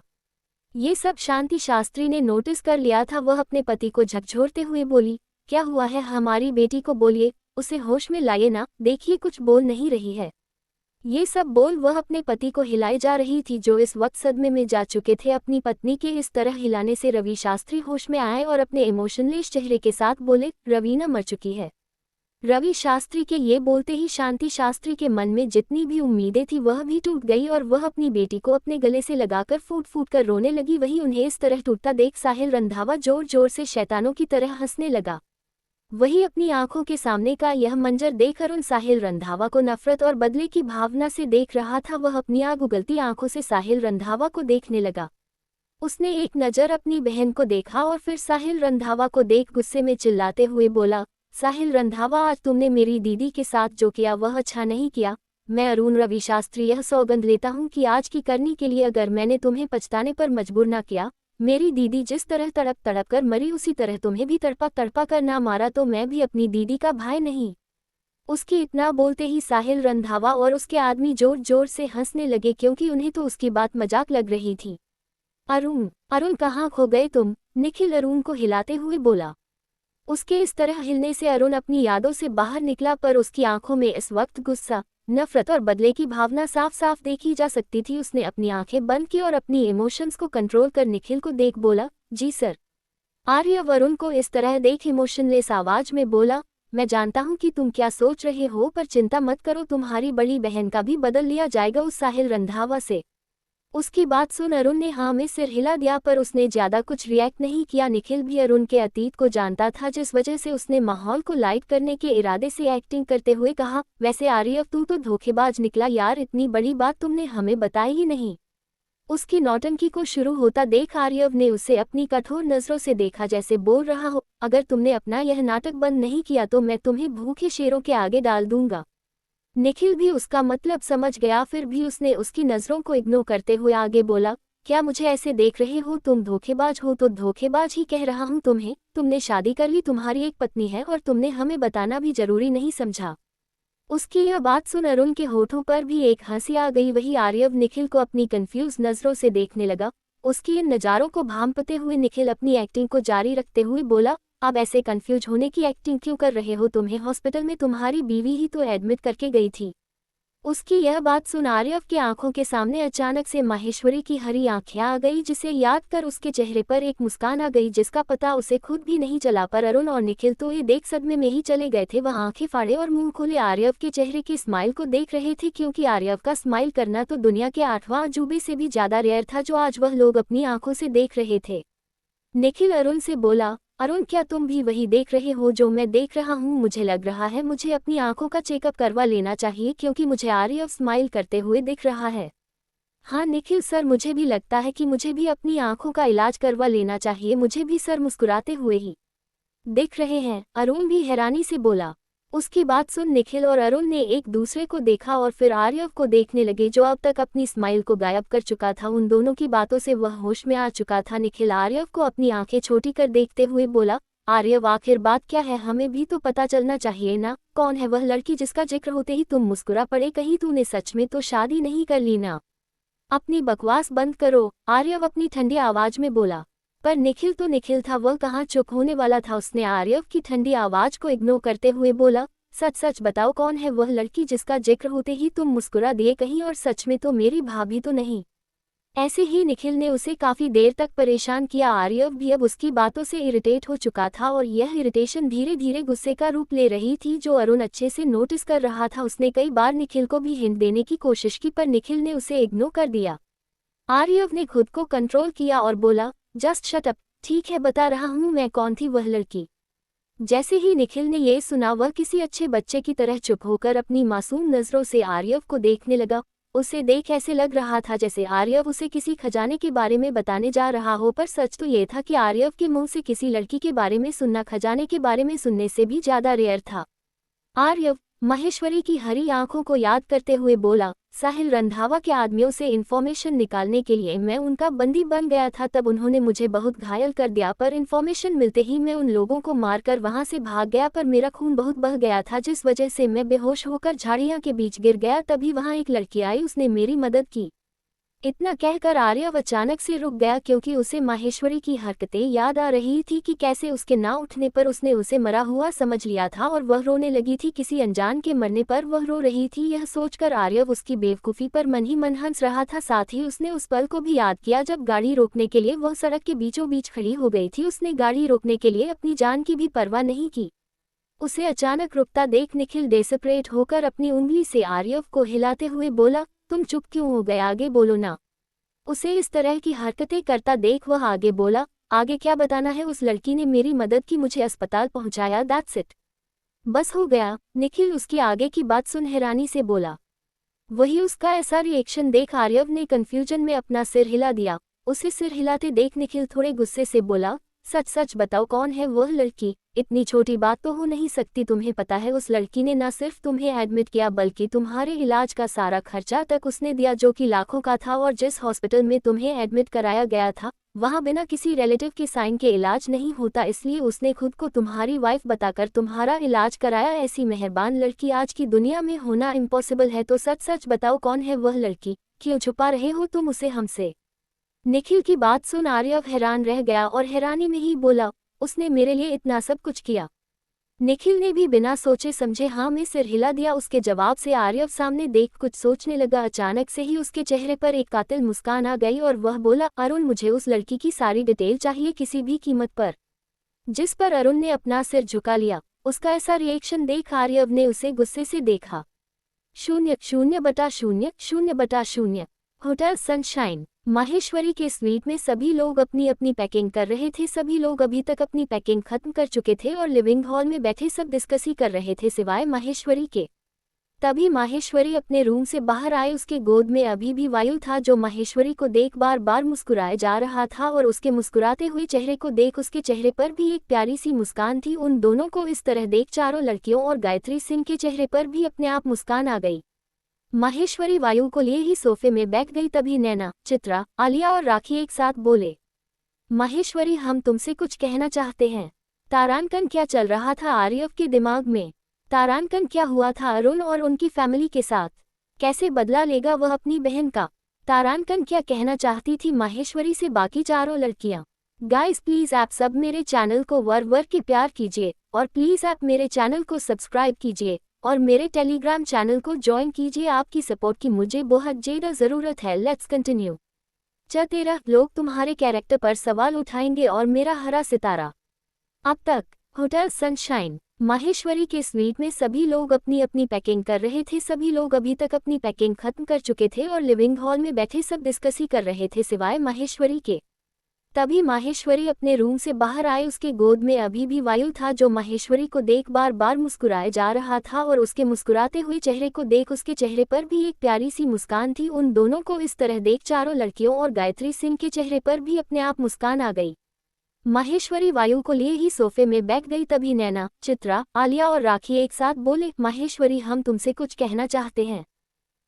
ये सब शांति शास्त्री ने नोटिस कर लिया था। वह अपने पति को झकझोरते हुए बोली, क्या हुआ है? हमारी बेटी को बोलिए, उसे होश में लाइए ना, देखिए कुछ बोल नहीं रही है। ये सब बोल वह अपने पति को हिलाए जा रही थी, जो इस वक्त सदमे में जा चुके थे। अपनी पत्नी के इस तरह हिलाने से रवि शास्त्री होश में आए और अपने इमोशनलेस चेहरे के साथ बोले, रवीना मर चुकी है। रवि शास्त्री के ये बोलते ही शांति शास्त्री के मन में जितनी भी उम्मीदें थी वह भी टूट गई और वह अपनी बेटी को अपने गले से लगाकर फूट फूट कर रोने लगी। वही उन्हें इस तरह टूटता देख साहिल रंधावा जोर जोर से शैतानों की तरह हंसने लगा। वही अपनी आंखों के सामने का यह मंजर देख अरुण साहिल रंधावा को नफरत और बदले की भावना से देख रहा था। वह अपनी आग उगलती आंखों से साहिल रंधावा को देखने लगा। उसने एक नज़र अपनी बहन को देखा और फिर साहिल रंधावा को देख गुस्से में चिल्लाते हुए बोला, साहिल रंधावा, आज तुमने मेरी दीदी के साथ जो किया वह अच्छा नहीं किया। मैं अरुण रवि शास्त्री यह सौगंध लेता हूँ कि आज की करनी के लिए अगर मैंने तुम्हें पछताने पर मजबूर ना किया, मेरी दीदी जिस तरह तड़प तड़प कर मरी उसी तरह तुम्हें भी तड़पा तड़पा कर ना मारा तो मैं भी अपनी दीदी का भाई नहीं। उसकी इतना बोलते ही साहिल रंधावा और उसके आदमी जोर जोर से हंसने लगे, क्योंकि उन्हें तो उसकी बात मजाक लग रही थी। अरुण, अरुण कहाँ खो गए तुम? निखिल अरुण को हिलाते हुए बोला। उसके इस तरह हिलने से अरुण अपनी यादों से बाहर निकला, पर उसकी आंखों में इस वक्त गुस्सा, नफरत और बदले की भावना साफ साफ देखी जा सकती थी। उसने अपनी आंखें बंद की और अपनी इमोशंस को कंट्रोल कर निखिल को देख बोला, जी सर। आर्यव अरुण को इस तरह देख इमोशनलेस आवाज में बोला, मैं जानता हूं कि तुम क्या सोच रहे हो, पर चिंता मत करो, तुम्हारी बड़ी बहन का भी बदल लिया जाएगा उस साहिल रंधावा से। उसकी बात सुन अरुण ने हाँ में सिर हिला दिया, पर उसने ज्यादा कुछ रिएक्ट नहीं किया। निखिल भी अरुण के अतीत को जानता था, जिस वजह से उसने माहौल को लाइट करने के इरादे से एक्टिंग करते हुए कहा, वैसे आर्यव तू तो धोखेबाज निकला यार, इतनी बड़ी बात तुमने हमें बताई ही नहीं। उसकी नौटंकी को शुरू होता देख आर्यव ने उसे अपनी कठोर नजरों से देखा, जैसे बोल रहा हो, अगर तुमने अपना यह नाटक बंद नहीं किया तो मैं तुम्हें भूखे शेरों के आगे डाल दूंगा। निखिल भी उसका मतलब समझ गया, फिर भी उसने उसकी नज़रों को इग्नोर करते हुए आगे बोला, क्या मुझे ऐसे देख रहे हो? तुम धोखेबाज हो तो धोखेबाज ही कह रहा हूँ तुम्हें। तुमने शादी कर ली, तुम्हारी एक पत्नी है और तुमने हमें बताना भी जरूरी नहीं समझा। उसकी यह बात सुन अरुण के होठों पर भी एक हंसी आ गई। वही आर्यव निखिल को अपनी कंफ्यूज नज़रों से देखने लगा। उसकी इन नज़ारों को भांपते हुए निखिल अपनी एक्टिंग को जारी रखते हुए बोला, अब ऐसे कंफ्यूज होने की एक्टिंग क्यों कर रहे हो? तुम्हें हॉस्पिटल में तुम्हारी बीवी ही तो एडमिट करके गई थी। उसकी यह बात सुन आर्यव की आंखों के सामने अचानक से माहेश्वरी की हरी आंखें आ गई, जिसे याद कर उसके चेहरे पर एक मुस्कान आ गई जिसका पता उसे खुद भी नहीं चला। पर अरुण और निखिल तो ये देख सदमे में ही चले गए थे। वह आंखें फाड़े और मुंह खोले आर्यव के चेहरे की स्माइल को देख रहे थे, क्योंकि आर्यव का स्माइल करना तो दुनिया के 8वां अजूबे से भी ज्यादा रेयर था, जो आज वह लोग अपनी आंखों से देख रहे थे। निखिल अरुण से बोला, अरुण क्या तुम भी वही देख रहे हो जो मैं देख रहा हूँ? मुझे लग रहा है मुझे अपनी आंखों का चेकअप करवा लेना चाहिए, क्योंकि मुझे आर्यव स्माइल करते हुए दिख रहा है। हाँ निखिल सर, मुझे भी लगता है कि मुझे भी अपनी आंखों का इलाज करवा लेना चाहिए। मुझे भी सर मुस्कुराते हुए ही दिख रहे हैं, अरुण भी हैरानी से बोला। उसकी बात सुन निखिल और अरुण ने एक दूसरे को देखा और फिर आर्यव को देखने लगे, जो अब तक अपनी स्माइल को गायब कर चुका था। उन दोनों की बातों से वह होश में आ चुका था। निखिल आर्यव को अपनी आंखें छोटी कर देखते हुए बोला, आर्यव आखिर बात क्या है? हमें भी तो पता चलना चाहिए ना। कौन है वह लड़की जिसका जिक्र होते ही तुम मुस्कुरा पड़े? कहीं तूने सच में तो शादी नहीं कर ली ना? अपनी बकवास बंद करो, आर्यव अपनी ठंडी आवाज में बोला। पर निखिल तो निखिल था, वह कहाँ चुप होने वाला था। उसने आर्यव की ठंडी आवाज को इग्नोर करते हुए बोला, सच सच बताओ, कौन है वह लड़की जिसका जिक्र होते ही तुम मुस्कुरा दिए? कहीं और सच में तो मेरी भाभी तो नहीं? ऐसे ही निखिल ने उसे काफी देर तक परेशान किया। आर्यव भी अब उसकी बातों से इरिटेट हो चुका था और यह इरिटेशन धीरे धीरे गुस्से का रूप ले रही थी, जो अरुण अच्छे से नोटिस कर रहा था। उसने कई बार निखिल को भी हिंट देने की कोशिश की, पर निखिल ने उसे इग्नोर कर दिया। आर्यव ने खुद को कंट्रोल किया और बोला, जस्ट शट अप, ठीक है बता रहा हूँ मैं कौन थी वह लड़की। जैसे ही निखिल ने ये सुना वह किसी अच्छे बच्चे की तरह चुप होकर अपनी मासूम नजरों से आर्यव को देखने लगा। उसे देख ऐसे लग रहा था जैसे आर्यव उसे किसी खजाने के बारे में बताने जा रहा हो, पर सच तो ये था कि आर्यव के मुंह से किसी लड़की के बारे में सुनना खजाने के बारे में सुनने से भी ज्यादा रेयर था। आर्यव महेश्वरी की हरी आंखों को याद करते हुए बोला, साहिल रंधावा के आदमियों से इन्फॉर्मेशन निकालने के लिए मैं उनका बंदी बन गया था, तब उन्होंने मुझे बहुत घायल कर दिया, पर इन्फॉर्मेशन मिलते ही मैं उन लोगों को मारकर वहां से भाग गया, पर मेरा खून बहुत बह गया था जिस वजह से मैं बेहोश होकर झाड़ियां के बीच गिर गया। तभी वहां एक लड़की आई, उसने मेरी मदद की। इतना कहकर आर्यव अचानक से रुक गया क्योंकि उसे माहेश्वरी की हरकतें याद आ रही थी कि कैसे उसके ना उठने पर उसने उसे मरा हुआ समझ लिया था और वह रोने लगी थी। किसी अनजान के मरने पर वह रो रही थी, यह सोचकर आर्यव उसकी बेवकूफ़ी पर मन ही मन हंस रहा था। साथ ही उसने उस पल को भी याद किया जब गाड़ी रोकने के लिए वह सड़क के बीचों बीच खड़ी हो गई थी। उसने गाड़ी रोकने के लिए अपनी जान की भी परवाह नहीं की। उसे अचानक रुकता देख निखिल डेस्परेट होकर अपनी उंगली से आर्यव को हिलाते हुए बोला, तुम चुप क्यों हो गए, आगे बोलो ना। उसे इस तरह की हरकतें करता देख वह आगे बोला, आगे क्या बताना है, उस लड़की ने मेरी मदद की, मुझे अस्पताल पहुंचाया, दैट्स इट। बस हो गया। निखिल उसकी आगे की बात सुन हैरानी से बोला। वही उसका ऐसा रिएक्शन देख आर्यव ने कंफ्यूजन में अपना सिर हिला दिया। उसे सिर हिलाते देख निखिल थोड़े गुस्से से बोला, सच सच बताओ कौन है वह लड़की, इतनी छोटी बात तो हो नहीं सकती। तुम्हें पता है उस लड़की ने न सिर्फ तुम्हें एडमिट किया बल्कि तुम्हारे इलाज का सारा खर्चा तक उसने दिया, जो कि लाखों का था। और जिस हॉस्पिटल में तुम्हें एडमिट कराया गया था वहां बिना किसी रिलेटिव के साइन के इलाज नहीं होता, इसलिए उसने खुद को तुम्हारी वाइफ बताकर तुम्हारा इलाज कराया। ऐसी मेहरबान लड़की आज की दुनिया में होना इम्पॉसिबल है। तो सच सच बताओ कौन है वह लड़की, क्यों छुपा रहे हो तुम उसे हमसे। निखिल की बात सुन आर्यव हैरान रह गया और हैरानी में ही बोला, उसने मेरे लिए इतना सब कुछ किया। निखिल ने भी बिना सोचे समझे हाँ में सिर हिला दिया। उसके जवाब से आर्यव सामने देख कुछ सोचने लगा। अचानक से ही उसके चेहरे पर एक कातिल मुस्कान आ गई और वह बोला, अरुण मुझे उस लड़की की सारी डिटेल चाहिए किसी भी कीमत पर। जिस पर अरुण ने अपना सिर झुका लिया। उसका ऐसा रिएक्शन देख आर्यव ने उसे गुस्से से देखा। 0-0/0 0/0 होटल सनशाइन माहेश्वरी के स्वीट में सभी लोग अपनी अपनी पैकिंग कर रहे थे। सभी लोग अभी तक अपनी पैकिंग खत्म कर चुके थे और लिविंग हॉल में बैठे सब डिस्कस ही कर रहे थे सिवाय माहेश्वरी के। तभी माहेश्वरी अपने रूम से बाहर आए। उसके गोद में अभी भी वायु था जो माहेश्वरी को देख बार बार मुस्कुराए जा रहा था और उसके मुस्कुराते हुए चेहरे को देख उसके चेहरे पर भी एक प्यारी सी मुस्कान थी। उन दोनों को इस तरह देख चारों लड़कियों और गायत्री सिंह के चेहरे पर भी अपने आप मुस्कान आ गई। माहेश्वरी वायु को लिए ही सोफे में बैठ गई। तभी नैना, चित्रा, आलिया और राखी एक साथ बोले, माहेश्वरी हम तुमसे कुछ कहना चाहते हैं। तारांकन क्या चल रहा था आर्यव के दिमाग में? तारांकन क्या हुआ था अरुण और उनकी फैमिली के साथ? कैसे बदला लेगा वह अपनी बहन का? तारांकन क्या कहना चाहती थी माहेश्वरी से बाकी चारों लड़कियां? गाइस प्लीज आप सब मेरे चैनल को वर के प्यार कीजिए और प्लीज आप मेरे चैनल को सब्सक्राइब कीजिए और मेरे टेलीग्राम चैनल को ज्वाइन कीजिए। आपकी सपोर्ट की मुझे बहुत ज़्यादा ज़रूरत है। Let's continue. 13 लोग तुम्हारे कैरेक्टर पर सवाल उठाएंगे और मेरा हरा सितारा। अब तक होटल सनशाइन माहेश्वरी के स्वीट में सभी लोग अपनी अपनी पैकिंग कर रहे थे। सभी लोग अभी तक अपनी पैकिंग खत्म कर चुके थे और लिविंग हॉल में बैठे सब डिस्कस ही कर रहे थे सिवाय माहेश्वरी के। तभी माहेश्वरी अपने रूम से बाहर आए। उसके गोद में अभी भी वायु था जो माहेश्वरी को देख बार बार मुस्कुराए जा रहा था और उसके मुस्कुराते हुए चेहरे को देख उसके चेहरे पर भी एक प्यारी सी मुस्कान थी। उन दोनों को इस तरह देख चारों लड़कियों और गायत्री सिंह के चेहरे पर भी अपने आप मुस्कान आ गई। माहेश्वरी वायु को लिए ही सोफे में बैठ गई। तभी नैना, चित्रा, आलिया और राखी एक साथ बोले, माहेश्वरी हम तुमसे कुछ कहना चाहते हैं।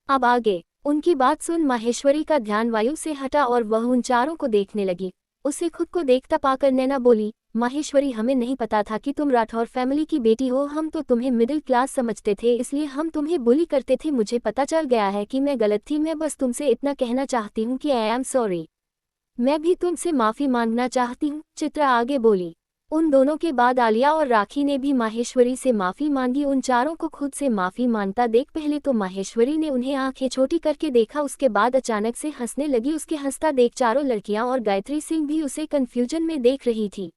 अब आगे। उनकी बात सुन माहेश्वरी का ध्यान वायु से हटा और वह उन चारों को देखने लगी। उसे खुद को देखता पाकर नैना बोली, माहेश्वरी हमें नहीं पता था कि तुम राठौर फैमिली की बेटी हो। हम तो तुम्हें मिडिल क्लास समझते थे इसलिए हम तुम्हें बुली करते थे। मुझे पता चल गया है कि मैं गलत थी। मैं बस तुमसे इतना कहना चाहती हूँ कि आई एम सॉरी। मैं भी तुमसे माफ़ी मांगना चाहती हूँ। चित्रा आगे बोली। उन दोनों के बाद आलिया और राखी ने भी माहेश्वरी से माफ़ी मांगी। उन चारों को खुद से माफ़ी मांगता देख पहले तो माहेश्वरी ने उन्हें आंखें छोटी करके देखा, उसके बाद अचानक से हंसने लगी। उसके हंसता देख चारों लड़कियां और गायत्री सिंह भी उसे कन्फ्यूजन में देख रही थी।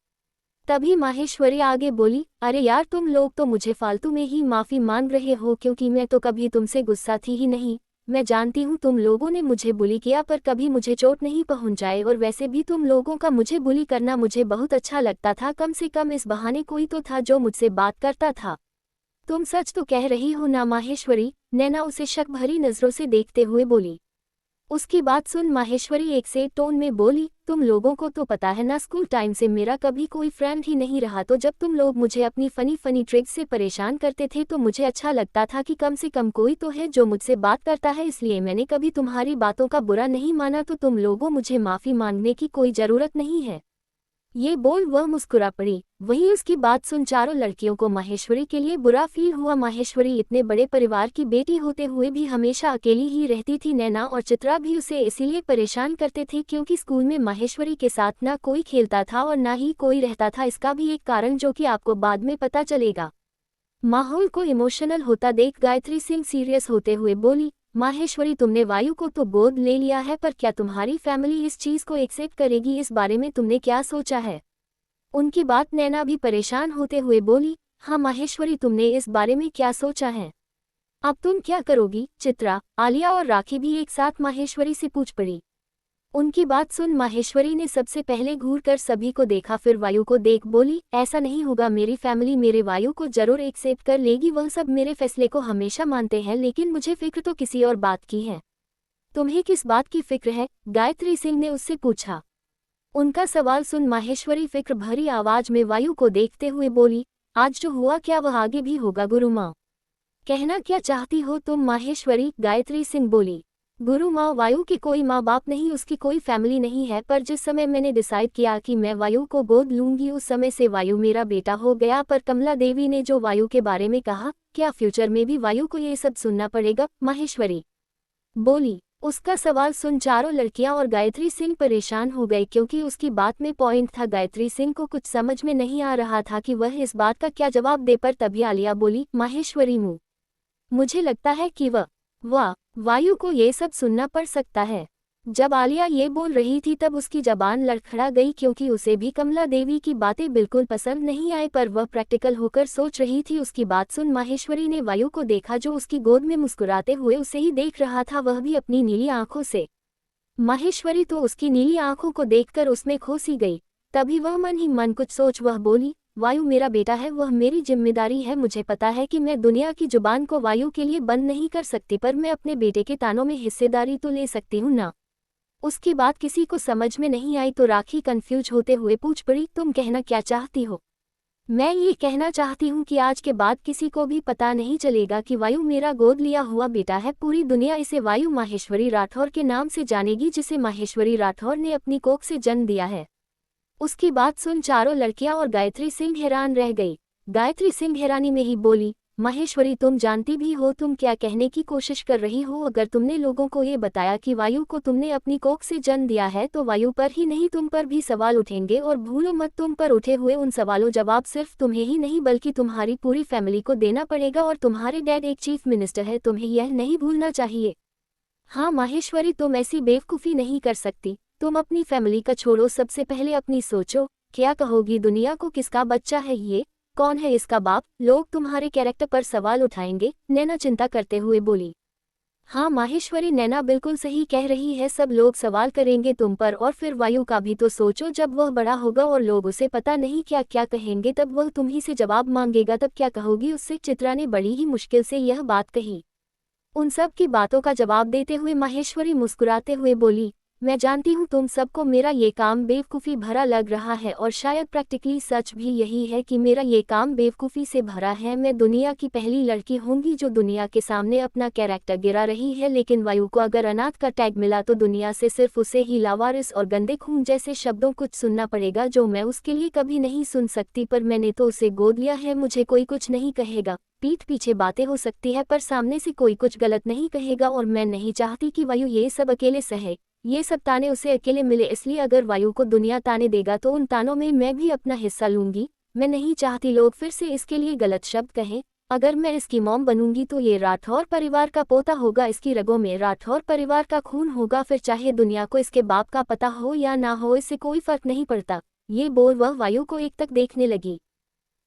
तभी माहेश्वरी आगे बोली, अरे यार तुम लोग तो मुझे फालतू में ही माफ़ी मांग रहे हो क्योंकि मैं तो कभी तुमसे गुस्सा थी ही नहीं। मैं जानती हूँ तुम लोगों ने मुझे बुली किया पर कभी मुझे चोट नहीं पहुंचाई, और वैसे भी तुम लोगों का मुझे बुली करना मुझे बहुत अच्छा लगता था। कम से कम इस बहाने कोई तो था जो मुझसे बात करता था। तुम सच तो कह रही हो ना माहेश्वरी? नैना उसे शक भरी नजरों से देखते हुए बोली। उसकी बात सुन माहेश्वरी एक से टोन में बोली, तुम लोगों को तो पता है ना, स्कूल टाइम से मेरा कभी कोई फ्रेंड ही नहीं रहा, तो जब तुम लोग मुझे अपनी फनी फनी ट्रिक्स से परेशान करते थे तो मुझे अच्छा लगता था कि कम से कम कोई तो है जो मुझसे बात करता है, इसलिए मैंने कभी तुम्हारी बातों का बुरा नहीं माना। तो तुम लोगों मुझे माफ़ी मांगने की कोई ज़रूरत नहीं है। ये बोल वह मुस्कुरा पड़ी। वहीं उसकी बात सुन चारों लड़कियों को माहेश्वरी के लिए बुरा फील हुआ। माहेश्वरी इतने बड़े परिवार की बेटी होते हुए भी हमेशा अकेली ही रहती थी। नैना और चित्रा भी उसे इसीलिए परेशान करते थे क्योंकि स्कूल में माहेश्वरी के साथ ना कोई खेलता था और ना ही कोई रहता था। इसका भी एक कारण जो कि आपको बाद में पता चलेगा। माहौल को इमोशनल होता देख गायत्री सिंह सीरियस होते हुए बोली, माहेश्वरी तुमने वायु को तो गोद ले लिया है, पर क्या तुम्हारी फैमिली इस चीज़ को एक्सेप्ट करेगी? इस बारे में तुमने क्या सोचा है? उनकी बात नैना भी परेशान होते हुए बोली, हाँ माहेश्वरी तुमने इस बारे में क्या सोचा है? अब तुम क्या करोगी? चित्रा, आलिया और राखी भी एक साथ माहेश्वरी से पूछ पड़ी। उनकी बात सुन माहेश्वरी ने सबसे पहले घूर कर सभी को देखा, फिर वायु को देख बोली, ऐसा नहीं होगा, मेरी फैमिली मेरे वायु को जरूर एक्सेप्ट कर लेगी। वह सब मेरे फैसले को हमेशा मानते हैं, लेकिन मुझे फिक्र तो किसी और बात की है। तुम्हें किस बात की फिक्र है? गायत्री सिंह ने उससे पूछा। उनका सवाल सुन माहेश्वरी फिक्र भरी आवाज में वायु को देखते हुए बोली, आज जो हुआ क्या वह आगे भी होगा गुरु माँ। कहना क्या चाहती हो तुम माहेश्वरी? गायत्री सिंह बोली। गुरु माँ, वायु की कोई माँ बाप नहीं, उसकी कोई फैमिली नहीं है, पर जिस समय मैंने डिसाइड किया कि मैं वायु को गोद लूंगी उस समय से वायु मेरा बेटा हो गया। पर कमला देवी ने जो वायु के बारे में कहा, क्या फ्यूचर में भी वायु को ये सब सुनना पड़ेगा? माहेश्वरी बोली। उसका सवाल सुन चारों लड़कियां और गायत्री सिंह परेशान हो गए क्योंकि उसकी बात में पॉइंट था। गायत्री सिंह को कुछ समझ में नहीं आ रहा था कि वह इस बात का क्या जवाब दे, पर तभी आलिया बोली, माहेश्वरी मुझे लगता है कि वाह, वायु को ये सब सुनना पड़ सकता है। जब आलिया ये बोल रही थी तब उसकी जबान लड़खड़ा गई क्योंकि उसे भी कमला देवी की बातें बिल्कुल पसंद नहीं आई, पर वह प्रैक्टिकल होकर सोच रही थी। उसकी बात सुन माहेश्वरी ने वायु को देखा जो उसकी गोद में मुस्कुराते हुए उसे ही देख रहा था, वह भी अपनी नीली आंखों से। माहेश्वरी तो उसकी नीली आंखों को देखकर उसमें खो सी गई। तभी वह मन ही मन कुछ सोच वह बोली, वायु मेरा बेटा है, वह मेरी जिम्मेदारी है। मुझे पता है कि मैं दुनिया की जुबान को वायु के लिए बंद नहीं कर सकती, पर मैं अपने बेटे के तानों में हिस्सेदारी तो ले सकती हूँ ना। उसकी बात किसी को समझ में नहीं आई तो राखी कंफ्यूज होते हुए पूछ पड़ी, तुम कहना क्या चाहती हो? मैं ये कहना चाहती हूँ कि आज के बाद किसी को भी पता नहीं चलेगा कि वायु मेरा गोद लिया हुआ बेटा है। पूरी दुनिया इसे वायु माहेश्वरी राठौर के नाम से जानेगी, जिसे माहेश्वरी राठौर ने अपनी कोख से जन्म दिया है। उसकी बात सुन चारों लड़कियां और गायत्री सिंह हैरान रह गई। गायत्री सिंह हैरानी में ही बोली, माहेश्वरी तुम जानती भी हो तुम क्या कहने की कोशिश कर रही हो? अगर तुमने लोगों को ये बताया कि वायु को तुमने अपनी कोख से जन्म दिया है तो वायु पर ही नहीं तुम पर भी सवाल उठेंगे, और भूलो मत तुम पर उठे हुए उन सवालों जवाब सिर्फ तुम्हें ही नहीं बल्कि तुम्हारी पूरी फैमिली को देना पड़ेगा, और तुम्हारे डैड एक चीफ मिनिस्टर है, तुम्हें यह नहीं भूलना चाहिए। हाँ माहेश्वरी, तुम ऐसी बेवकूफ़ी नहीं कर सकती। तुम अपनी फैमिली का छोड़ो, सबसे पहले अपनी सोचो, क्या कहोगी दुनिया को? किसका बच्चा है ये? कौन है इसका बाप? लोग तुम्हारे कैरेक्टर पर सवाल उठाएंगे। नैना चिंता करते हुए बोली। हाँ माहेश्वरी, नैना बिल्कुल सही कह रही है, सब लोग सवाल करेंगे तुम पर, और फिर वायु का भी तो सोचो, जब वह बड़ा होगा और लोग उसे पता नहीं क्या क्या कहेंगे तब वह तुम ही से जवाब मांगेगा, तब क्या कहोगी उससे? चित्रा ने बड़ी ही मुश्किल से यह बात कही। उन सब की बातों का जवाब देते हुए माहेश्वरी मुस्कुराते हुए बोली, मैं जानती हूँ तुम सबको मेरा ये काम बेवकूफ़ी भरा लग रहा है, और शायद प्रैक्टिकली सच भी यही है कि मेरा ये काम बेवकूफ़ी से भरा है। मैं दुनिया की पहली लड़की होंगी जो दुनिया के सामने अपना कैरेक्टर गिरा रही है, लेकिन वायु को अगर अनाथ का टैग मिला तो दुनिया से सिर्फ उसे ही लावारिस और गंदे खून जैसे शब्दों कुछ सुनना पड़ेगा जो मैं उसके लिए कभी नहीं सुन सकती। पर मैंने तो उसे गोद लिया है, मुझे कोई कुछ नहीं कहेगा। पीठ पीछे बातें हो सकती है पर सामने से कोई कुछ गलत नहीं कहेगा, और मैं नहीं चाहती कि वायु ये सब अकेले सहे। ये सब ताने उसे अकेले मिले, इसलिए अगर वायु को दुनिया ताने देगा तो उन तानों में मैं भी अपना हिस्सा लूंगी। मैं नहीं चाहती लोग फिर से इसके लिए गलत शब्द कहें। अगर मैं इसकी मॉम बनूंगी तो ये राठौर परिवार का पोता होगा, इसकी रगों में राठौर परिवार का खून होगा, फिर चाहे दुनिया को इसके बाप का पता हो या ना हो, इससे कोई फर्क नहीं पड़ता। ये बोल वह वायु को एकटक देखने लगी।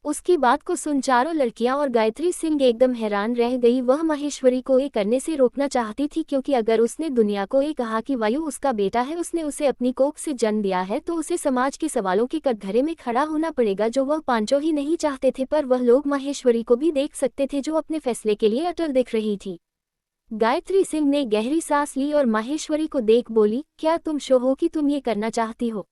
उसकी बात को सुन चारों लड़कियां और गायत्री सिंह एकदम हैरान रह गई। वह माहेश्वरी को ये करने से रोकना चाहती थी, क्योंकि अगर उसने दुनिया को ये कहा कि वायु उसका बेटा है, उसने उसे अपनी कोख से जन्म दिया है, तो उसे समाज के सवालों के कटघरे में खड़ा होना पड़ेगा, जो वह पांचों ही नहीं चाहते थे। पर वह लोग माहेश्वरी को भी देख सकते थे, जो अपने फैसले के लिए अटल दिख रही थी। गायत्री सिंह ने गहरी सांस ली और माहेश्वरी को देख बोली, क्या तुम श्योर हो कि तुम ये करना चाहती हो?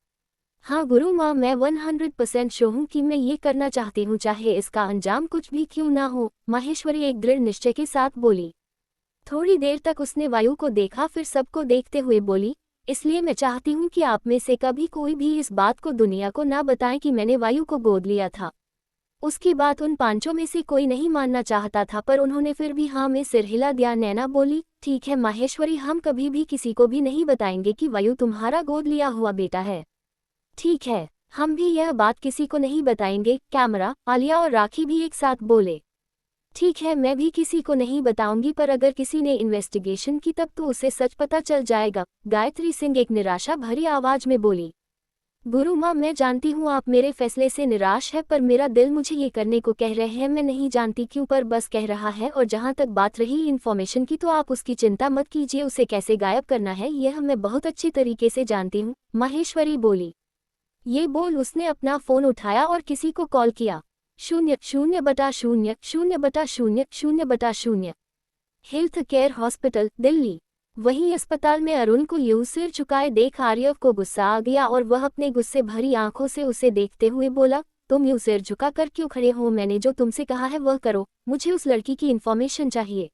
हाँ गुरु माँ, मैं 100% श्योर हूँ कि मैं ये करना चाहती हूँ, चाहे इसका अंजाम कुछ भी क्यों ना हो, माहेश्वरी एक दृढ़ निश्चय के साथ बोली। थोड़ी देर तक उसने वायु को देखा, फिर सबको देखते हुए बोली, इसलिए मैं चाहती हूँ कि आप में से कभी कोई भी इस बात को दुनिया को ना बताएं कि मैंने वायु को गोद लिया था। उसकी बात उन पांचों में से कोई नहीं मानना चाहता था, पर उन्होंने फिर भी हाँ में सिर हिला दिया। नैना बोली, ठीक है माहेश्वरी, हम कभी भी किसी को भी नहीं बताएंगे कि वायु तुम्हारा गोद लिया हुआ बेटा है। ठीक है, हम भी यह बात किसी को नहीं बताएंगे। कैमरा, आलिया और राखी भी एक साथ बोले। ठीक है, मैं भी किसी को नहीं बताऊंगी, पर अगर किसी ने इन्वेस्टिगेशन की तब तो उसे सच पता चल जाएगा। गायत्री सिंह एक निराशा भरी आवाज में बोली। गुरु माँ, मैं जानती हूँ आप मेरे फैसले से निराश है, पर मेरा दिल मुझे ये करने को कह रहे हैं। मैं नहीं जानती क्यों, पर बस कह रहा है। और जहाँ तक बात रही इन्फॉर्मेशन की, तो आप उसकी चिंता मत कीजिए, उसे कैसे गायब करना है यह मैं बहुत अच्छी तरीके से जानती हूँ, माहेश्वरी बोली। ये बोल उसने अपना फोन उठाया और किसी को कॉल किया। 0 0 बटा 0 0 बटा 0 0 बटा 0 हेल्थ केयर हॉस्पिटल, दिल्ली। वहीं अस्पताल में अरुण को यूं सिर झुकाए देख आर्यव को गुस्सा आ गया और वह अपने गुस्से भरी आंखों से उसे देखते हुए बोला, तुम यूं सिर झुका कर क्यों खड़े हो? मैंने जो तुमसे कहा है वह करो, मुझे उस लड़की की इन्फॉर्मेशन चाहिए।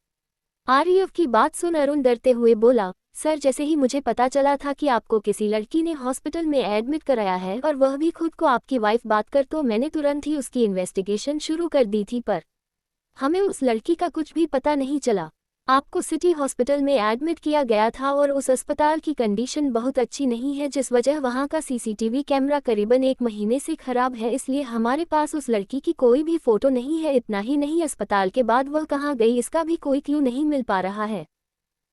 आर्यव की बात सुन अरुण डरते हुए बोला, सर, जैसे ही मुझे पता चला था कि आपको किसी लड़की ने हॉस्पिटल में एडमिट कराया है और वह भी खुद को आपकी वाइफ बात कर, तो मैंने तुरंत ही उसकी इन्वेस्टिगेशन शुरू कर दी थी, पर हमें उस लड़की का कुछ भी पता नहीं चला। आपको सिटी हॉस्पिटल में एडमिट किया गया था और उस अस्पताल की कंडीशन बहुत अच्छी नहीं है, जिस वजह वहां का सीसीटीवी कैमरा करीबन 1 महीने से खराब है, इसलिए हमारे पास उस लड़की की कोई भी फोटो नहीं है। इतना ही नहीं, अस्पताल के बाद वह कहाँ गई इसका भी कोई क्लू नहीं मिल पा रहा है।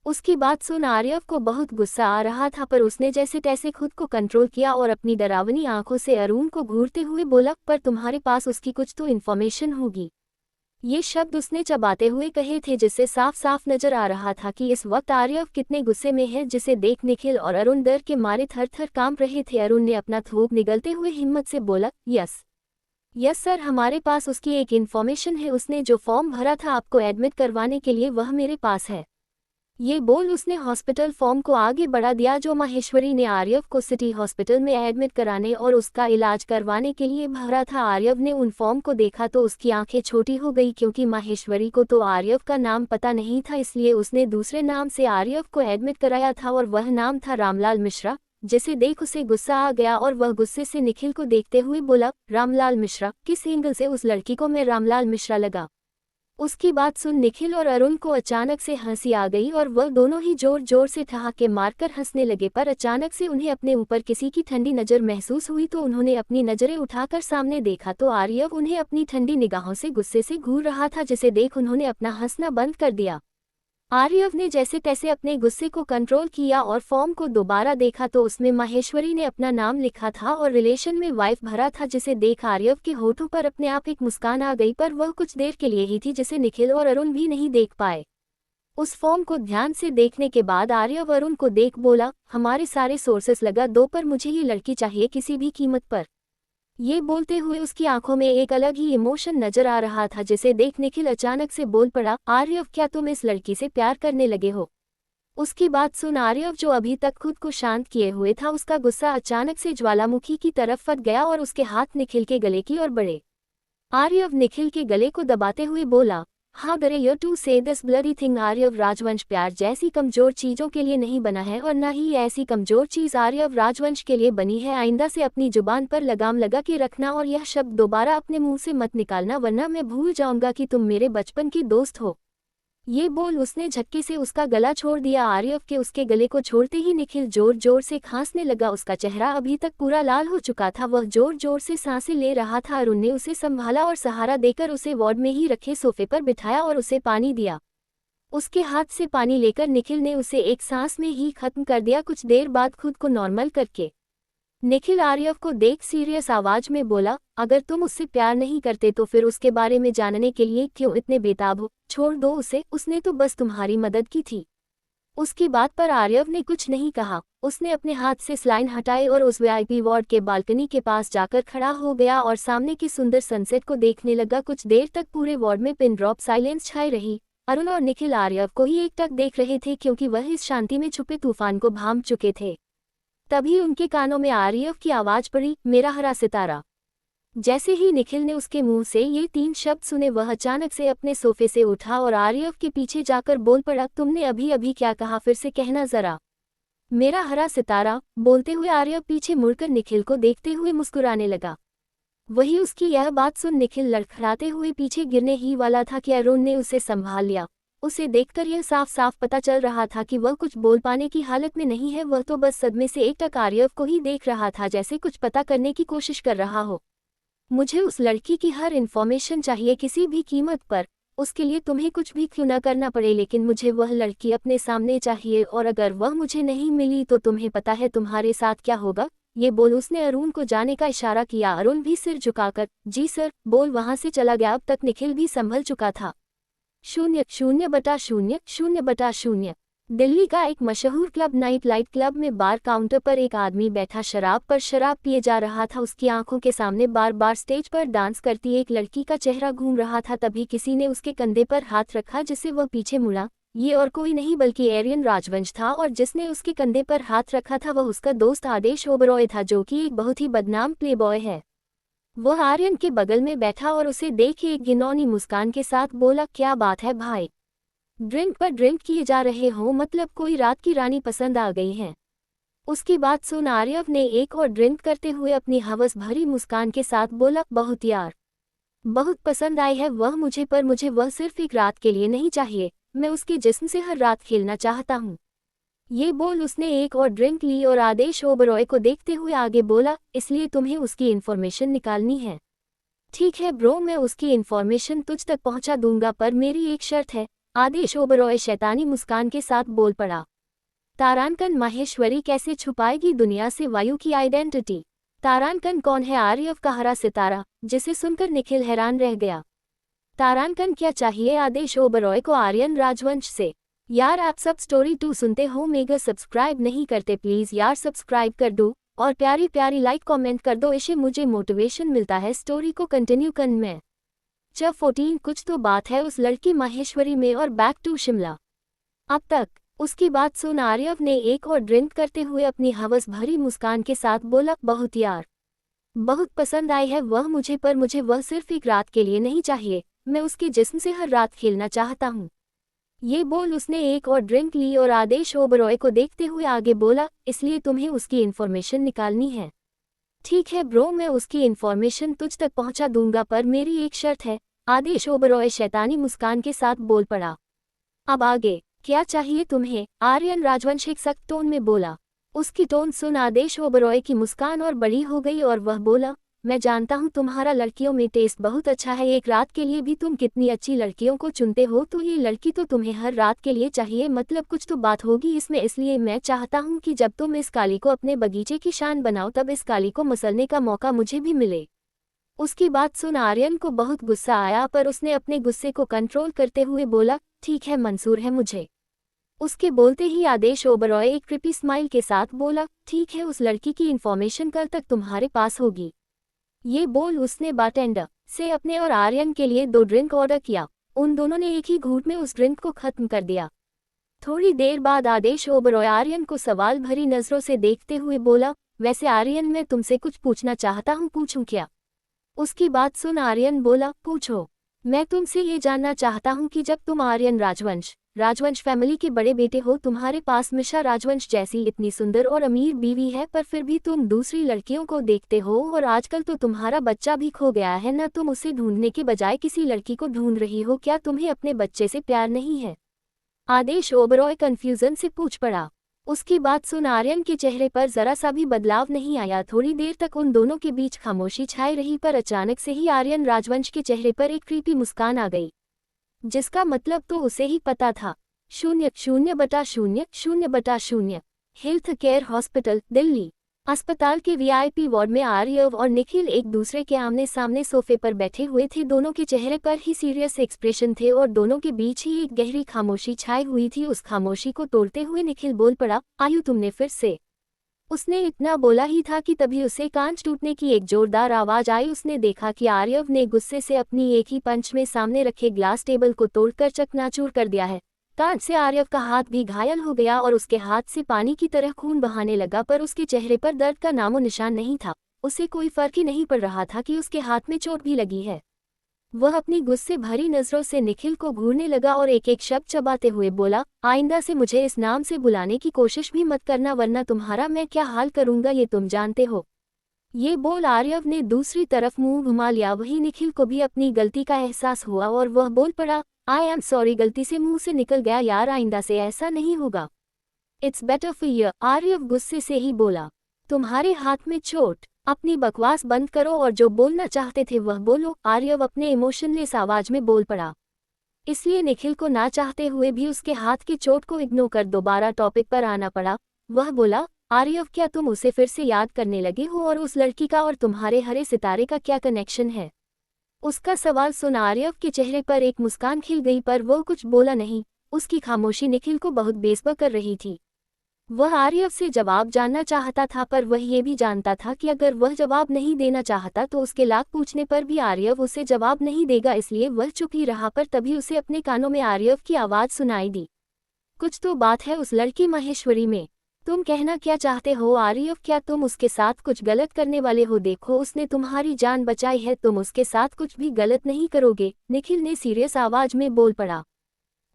उसकी बात सुन आर्यव को बहुत गुस्सा आ रहा था, पर उसने जैसे तैसे खुद को कंट्रोल किया और अपनी डरावनी आंखों से अरुण को घूरते हुए बोला, पर तुम्हारे पास उसकी कुछ तो इन्फॉर्मेशन होगी। ये शब्द उसने चबाते हुए कहे थे, जिससे साफ साफ नजर आ रहा था कि इस वक्त आर्यव कितने गुस्से में है, जिसे देख निखिल और अरुण डर के मारे थर थर कांप रहे थे। अरुण ने अपना थूक निगलते हुए हिम्मत से बोला, यस सर, हमारे पास उसकी एक इन्फॉर्मेशन है। उसने जो फॉर्म भरा था आपको एडमिट करवाने के लिए, वह मेरे पास है। ये बोल उसने हॉस्पिटल फॉर्म को आगे बढ़ा दिया, जो माहेश्वरी ने आर्यव को सिटी हॉस्पिटल में एडमिट कराने और उसका इलाज करवाने के लिए भरा था। आर्यव ने उन फॉर्म को देखा तो उसकी आंखें छोटी हो गई, क्योंकि माहेश्वरी को तो आर्यव का नाम पता नहीं था, इसलिए उसने दूसरे नाम से आर्यव को एडमिट कराया था और वह नाम था रामलाल मिश्रा। जिसे देख उसे गुस्सा आ गया और वह गुस्से से निखिल को देखते हुए बोला, रामलाल मिश्रा? किस एंगल से उस लड़की को मैं रामलाल मिश्रा लगा? उसकी बात सुन निखिल और अरुण को अचानक से हंसी आ गई और वह दोनों ही जोर जोर से ठहाके मारकर हंसने लगे, पर अचानक से उन्हें अपने ऊपर किसी की ठंडी नज़र महसूस हुई, तो उन्होंने अपनी नज़रें उठाकर सामने देखा तो आर्यव उन्हें अपनी ठंडी निगाहों से गुस्से से घूर रहा था, जिसे देख उन्होंने अपना हंसना बंद कर दिया। आर्यव ने जैसे तैसे अपने गुस्से को कंट्रोल किया और फॉर्म को दोबारा देखा तो उसमें माहेश्वरी ने अपना नाम लिखा था और रिलेशन में वाइफ भरा था, जिसे देख आर्यव के होठों पर अपने आप एक मुस्कान आ गई, पर वह कुछ देर के लिए ही थी, जिसे निखिल और अरुण भी नहीं देख पाए। उस फॉर्म को ध्यान से देखने के बाद आर्यव अरुण को देख बोला, हमारे सारे सोर्सेस लगा दो, पर मुझे ये लड़की चाहिए किसी भी कीमत पर। ये बोलते हुए उसकी आंखों में एक अलग ही इमोशन नजर आ रहा था, जिसे देख निखिल अचानक से बोल पड़ा, आर्यव, क्या तुम इस लड़की से प्यार करने लगे हो? उसकी बात सुन आर्यव, जो अभी तक खुद को शांत किए हुए था, उसका गुस्सा अचानक से ज्वालामुखी की तरफ फट गया और उसके हाथ निखिल के गले की ओर बढ़े। आर्यव निखिल के गले को दबाते हुए बोला, हाउ डरे यू टू से दिस ब्लडी थिंग? आर्यव, राजवंश प्यार जैसी कमजोर चीजों के लिए नहीं बना है और न ही ऐसी कमजोर चीज आर्यव राजवंश के लिए बनी है। आइंदा से अपनी जुबान पर लगाम लगा के रखना और यह शब्द दोबारा अपने मुंह से मत निकालना, वरना मैं भूल जाऊंगा कि तुम मेरे बचपन की दोस्त हो। ये बोल उसने झटके से उसका गला छोड़ दिया। आर्यव के उसके गले को छोड़ते ही निखिल जोर जोर से खांसने लगा। उसका चेहरा अभी तक पूरा लाल हो चुका था, वह जोर जोर से सांसें ले रहा था। अरुण ने उसे संभाला और सहारा देकर उसे वार्ड में ही रखे सोफे पर बिठाया और उसे पानी दिया। उसके हाथ से पानी लेकर निखिल ने उसे एक सांस में ही खत्म कर दिया। कुछ देर बाद खुद को नॉर्मल करके निखिल आर्यव को देख सीरियस आवाज में बोला, अगर तुम उससे प्यार नहीं करते तो फिर उसके बारे में जानने के लिए क्यों इतने बेताब हो? छोड़ दो उसे, उसने तो बस तुम्हारी मदद की थी। उसकी बात पर आर्यव ने कुछ नहीं कहा। उसने अपने हाथ से स्लाइन हटाए और उस वीआईपी वार्ड के बालकनी के पास जाकर खड़ा हो गया और सामने की सुंदर सनसेट को देखने लगा। कुछ देर तक पूरे वार्ड में पिन ड्रॉप साइलेंस छाई रही। अरुण और निखिल आर्यव को ही एकटक देख रहे थे क्योंकि वह इस शांति में छुपे तूफान को भांप चुके थे। तभी उनके कानों में आर्यव की आवाज पड़ी, मेरा हरा सितारा। जैसे ही निखिल ने उसके मुंह से ये 3 शब्द सुने वह अचानक से अपने सोफे से उठा और आर्यव के पीछे जाकर बोल पड़ा, तुमने अभी अभी क्या कहा? फिर से कहना जरा। मेरा हरा सितारा। बोलते हुए आर्यव पीछे मुड़कर निखिल को देखते हुए मुस्कुराने लगा। वही उसकी यह बात सुन निखिल लड़खड़ाते हुए पीछे गिरने ही वाला था कि अरुण ने उसे संभाल लिया। उसे देखकर यह साफ साफ पता चल रहा था कि वह कुछ बोल पाने की हालत में नहीं है। वह तो बस सदमे से एकटक आर्यव को ही देख रहा था, जैसे कुछ पता करने की कोशिश कर रहा हो। मुझे उस लड़की की हर इन्फॉर्मेशन चाहिए, किसी भी कीमत पर। उसके लिए तुम्हें कुछ भी क्यों न करना पड़े, लेकिन मुझे वह लड़की अपने सामने चाहिए और अगर वह मुझे नहीं मिली तो तुम्हें पता है तुम्हारे साथ क्या होगा? ये बोल उसने अरुण को जाने का इशारा किया। अरुण भी सिर झुकाकर जी सर बोल वहां से चला गया। अब तक निखिल भी संभल चुका था। 0/0 0/0 दिल्ली का एक मशहूर क्लब नाइट लाइट क्लब में बार काउंटर पर एक आदमी बैठा शराब पिए जा रहा था। उसकी आंखों के सामने बार बार स्टेज पर डांस करती एक लड़की का चेहरा घूम रहा था। तभी किसी ने उसके कंधे पर हाथ रखा जिससे वह पीछे मुड़ा। ये और कोई नहीं बल्कि आर्यन राजवंश था और जिसने उसके कंधे पर हाथ रखा था वह उसका दोस्त आदेश ओबरॉय था, जो कि एक बहुत ही बदनाम प्लेबॉय है। वह आर्यन के बगल में बैठा और उसे देख एक घिनौनी मुस्कान के साथ बोला, क्या बात है भाई, ड्रिंक पर ड्रिंक किए जा रहे हो? मतलब कोई रात की रानी पसंद आ गई है? उसकी बात सुन आर्यव ने एक और ड्रिंक करते हुए अपनी हवस भरी मुस्कान के साथ बोला, बहुत यार, बहुत पसंद आई है वह मुझे, पर मुझे वह सिर्फ एक रात के लिए नहीं चाहिए। मैं उसके जिस्म से हर रात खेलना चाहता हूँ। ये बोल उसने एक और ड्रिंक ली और आदेश ओबरॉय को देखते हुए आगे बोला, इसलिए तुम्हें उसकी इन्फॉर्मेशन निकालनी है। ठीक है ब्रो, मैं उसकी इन्फॉर्मेशन तुझ तक पहुंचा दूंगा, पर मेरी एक शर्त है। आदेश ओबरॉय शैतानी मुस्कान के साथ बोल पड़ा। तारांकन माहेश्वरी कैसे छुपाएगी दुनिया से वायु की आइडेंटिटी? तारांकन कौन है? आर्यव का हरा सितारा, जिसे सुनकर निखिल हैरान रह गया। तारांकन क्या चाहिए आदेश ओबरॉय को आर्यन राजवंश से? यार आप सब स्टोरी 2 सुनते हो मेगा सब्सक्राइब नहीं करते? प्लीज यार सब्सक्राइब कर दो और प्यारी प्यारी लाइक कमेंट कर दो, इससे मुझे मोटिवेशन मिलता है स्टोरी को कंटिन्यू करने में। जब 14 कुछ तो बात है उस लड़की माहेश्वरी में और बैक टू शिमला। अब तक उसकी बात सुन आर्यव ने एक और ड्रिंक करते हुए अपनी हवस भरी मुस्कान के साथ बोला, बहुत यार, बहुत पसंद आई है वह मुझे, पर मुझे वह सिर्फ एक रात के लिए नहीं चाहिए। मैं उसके जिस्म से हर रात खेलना चाहता हूँ। ये बोल उसने एक और ड्रिंक ली और आदेश ओबरॉय को देखते हुए आगे बोला, इसलिए तुम्हें उसकी इन्फॉर्मेशन निकालनी है। ठीक है ब्रो, मैं उसकी इन्फॉर्मेशन तुझ तक पहुंचा दूंगा, पर मेरी एक शर्त है। आदेश ओबरॉय शैतानी मुस्कान के साथ बोल पड़ा। अब आगे क्या चाहिए तुम्हें? आर्यन राजवंश एक सख्त टोन में बोला। उसकी टोन सुन आदेश ओबरॉय की मुस्कान और बड़ी हो गई और वह बोला, मैं जानता हूँ तुम्हारा लड़कियों में टेस्ट बहुत अच्छा है। एक रात के लिए भी तुम कितनी अच्छी लड़कियों को चुनते हो, तो ये लड़की तो तुम्हें हर रात के लिए चाहिए। मतलब कुछ तो बात होगी इसमें, इसलिए मैं चाहता हूँ कि जब तुम इस काली को अपने बगीचे की शान बनाओ तब इस काली को मसलने का मौका मुझे भी मिले। उसकी बात सुन आर्यन को बहुत गुस्सा आया, पर उसने अपने गुस्से को कंट्रोल करते हुए बोला, ठीक है मंजूर है मुझे। उसके बोलते ही आदेश ओबरॉय एक क्रिपी स्माइल के साथ बोला, ठीक है उस लड़की की इन्फॉर्मेशन कल तक तुम्हारे पास होगी। ये बोल उसने बारटेंडर से अपने और आर्यन के लिए 2 ड्रिंक ऑर्डर किया। उन दोनों ने एक ही घूंट में उस ड्रिंक को खत्म कर दिया। थोड़ी देर बाद आदेश ओबरॉय आर्यन को सवाल भरी नजरों से देखते हुए बोला, वैसे आर्यन मैं तुमसे कुछ पूछना चाहता हूँ, पूछूं क्या? उसकी बात सुन आर्यन बोला, पूछो। मैं तुमसे ये जानना चाहता हूँ कि जब तुम आर्यन राजवंश फैमिली के बड़े बेटे हो, तुम्हारे पास मिशा राजवंश जैसी इतनी सुंदर और अमीर बीवी है, पर फिर भी तुम दूसरी लड़कियों को देखते हो और आजकल तो तुम्हारा बच्चा भी खो गया है ना, तुम उसे ढूंढने के बजाय किसी लड़की को ढूंढ रही हो, क्या तुम्हें अपने बच्चे से प्यार नहीं है? आदेश ओबरॉय कंफ्यूजन से पूछ पड़ा। उसकी बात सुन आर्यन के चेहरे पर जरा सा भी बदलाव नहीं आया। थोड़ी देर तक उन दोनों के बीच खामोशी छाई रही, पर अचानक से ही आर्यन राजवंश के चेहरे पर एक क्रीपी मुस्कान आ गई, जिसका मतलब तो उसे ही पता था। 0/0 0/0 हेल्थ केयर हॉस्पिटल दिल्ली। अस्पताल के वीआईपी वार्ड में आर्यव और निखिल एक दूसरे के आमने सामने सोफे पर बैठे हुए थे। दोनों के चेहरे पर ही सीरियस एक्सप्रेशन थे और दोनों के बीच ही एक गहरी खामोशी छाई हुई थी। उस खामोशी को तोड़ते हुए निखिल बोल पड़ा, आयु तुमने फिर से। उसने इतना बोला ही था कि तभी उसे कांच टूटने की एक जोरदार आवाज आई। उसने देखा कि आर्यव ने गुस्से से अपनी एक ही पंच में सामने रखे ग्लास टेबल को तोड़कर चकनाचूर कर दिया है। कांच से आर्यव का हाथ भी घायल हो गया और उसके हाथ से पानी की तरह खून बहाने लगा, पर उसके चेहरे पर दर्द का नामो निशान नहीं था। उसे कोई फर्क ही नहीं पड़ रहा था कि उसके हाथ में चोट भी लगी है। वह अपनी गुस्से भरी नजरों से निखिल को घूरने लगा और एक एक शब्द चबाते हुए बोला, आइंदा से मुझे इस नाम से बुलाने की कोशिश भी मत करना, वरना तुम्हारा मैं क्या हाल करूंगा ये तुम जानते हो। ये बोल आर्यव ने दूसरी तरफ मुंह घुमा लिया। वही निखिल को भी अपनी गलती का एहसास हुआ और वह बोल पड़ा, आई एम सॉरी, गलती से मुंह से निकल गया यार, आइंदा से ऐसा नहीं होगा। It's better for you, Aryav गुस्से से ही बोला। तुम्हारे हाथ में चोट, अपनी बकवास बंद करो और जो बोलना चाहते थे वह बोलो, आर्यव अपने इमोशनलेस आवाज में बोल पड़ा। इसलिए निखिल को ना चाहते हुए भी उसके हाथ की चोट को इग्नोर कर दोबारा टॉपिक पर आना पड़ा। वह बोला, आर्यव क्या तुम उसे फिर से याद करने लगे हो, और उस लड़की का और तुम्हारे हरे सितारे का क्या कनेक्शन है। उसका सवाल सुन आर्यव के चेहरे पर एक मुस्कान खिल गई, पर वो कुछ बोला नहीं। उसकी खामोशी निखिल को बहुत बेसब्र कर रही थी। वह आर्यव से जवाब जानना चाहता था, पर वह ये भी जानता था कि अगर वह जवाब नहीं देना चाहता तो उसके लाख पूछने पर भी आर्यव उसे जवाब नहीं देगा, इसलिए वह चुप ही रहा। पर तभी उसे अपने कानों में आर्यव की आवाज़ सुनाई दी, कुछ तो बात है उस लड़की माहेश्वरी में। तुम कहना क्या चाहते हो आर्यव, क्या तुम उसके साथ कुछ गलत करने वाले हो। देखो उसने तुम्हारी जान बचाई है, तुम उसके साथ कुछ भी गलत नहीं करोगे, निखिल ने सीरियस आवाज में बोल पड़ा।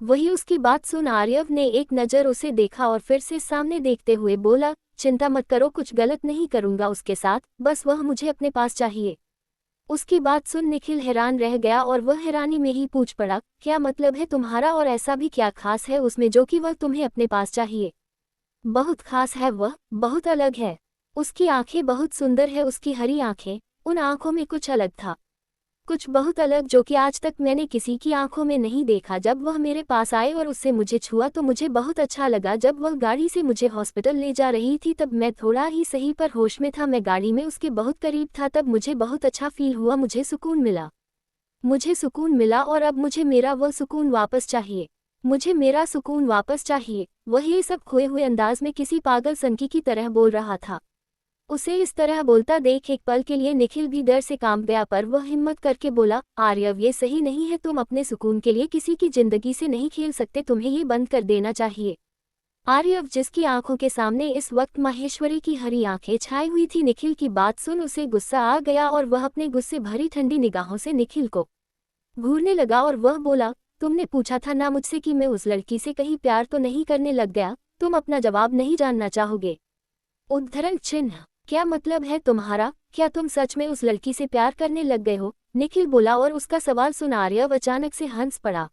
वही उसकी बात सुन आर्यव ने एक नज़र उसे देखा और फिर से सामने देखते हुए बोला, चिंता मत करो, कुछ गलत नहीं करूंगा उसके साथ, बस वह मुझे अपने पास चाहिए। उसकी बात सुन निखिल हैरान रह गया और वह हैरानी में ही पूछ पड़ा, क्या मतलब है तुम्हारा, और ऐसा भी क्या खास है उसमें जो कि वह तुम्हें अपने पास चाहिए। बहुत खास है वह, बहुत अलग है। उसकी आंखें बहुत सुंदर है, उसकी हरी आंखें, उन आंखों में कुछ अलग था, कुछ बहुत अलग जो कि आज तक मैंने किसी की आंखों में नहीं देखा। जब वह मेरे पास आए और उससे मुझे छुआ तो मुझे बहुत अच्छा लगा। जब वह गाड़ी से मुझे हॉस्पिटल ले जा रही थी तब मैं थोड़ा ही सही पर होश में था, मैं गाड़ी में उसके बहुत करीब था, तब मुझे बहुत अच्छा फील हुआ, मुझे सुकून मिला, मुझे सुकून मिला और अब मुझे मेरा वह सुकून वापस चाहिए, मुझे मेरा सुकून वापस चाहिए। वह ये सब खोए हुए अंदाज में किसी पागल सनकी की तरह बोल रहा था। उसे इस तरह बोलता देख एक पल के लिए निखिल भी डर से कांप गया, पर वह हिम्मत करके बोला, आर्यव ये सही नहीं है, तुम अपने सुकून के लिए किसी की जिंदगी से नहीं खेल सकते, तुम्हें ये बंद कर देना चाहिए। आर्यव जिसकी आंखों के सामने इस वक्त माहेश्वरी की हरी आंखें छाई हुई थी, निखिल की बात सुन उसे गुस्सा आ गया और वह अपने गुस्से भरी ठंडी निगाहों से निखिल को घूरने लगा और वह बोला, तुमने पूछा था ना मुझसे कि मैं उस लड़की से कहीं प्यार तो नहीं करने लग गया, तुम अपना जवाब नहीं जानना चाहोगे। उद्धरण चिन्ह, क्या मतलब है तुम्हारा, क्या तुम सच में उस लड़की से प्यार करने लग गए हो, निखिल बोला और उसका सवाल सुन आर्यव अचानक से हंस पड़ा।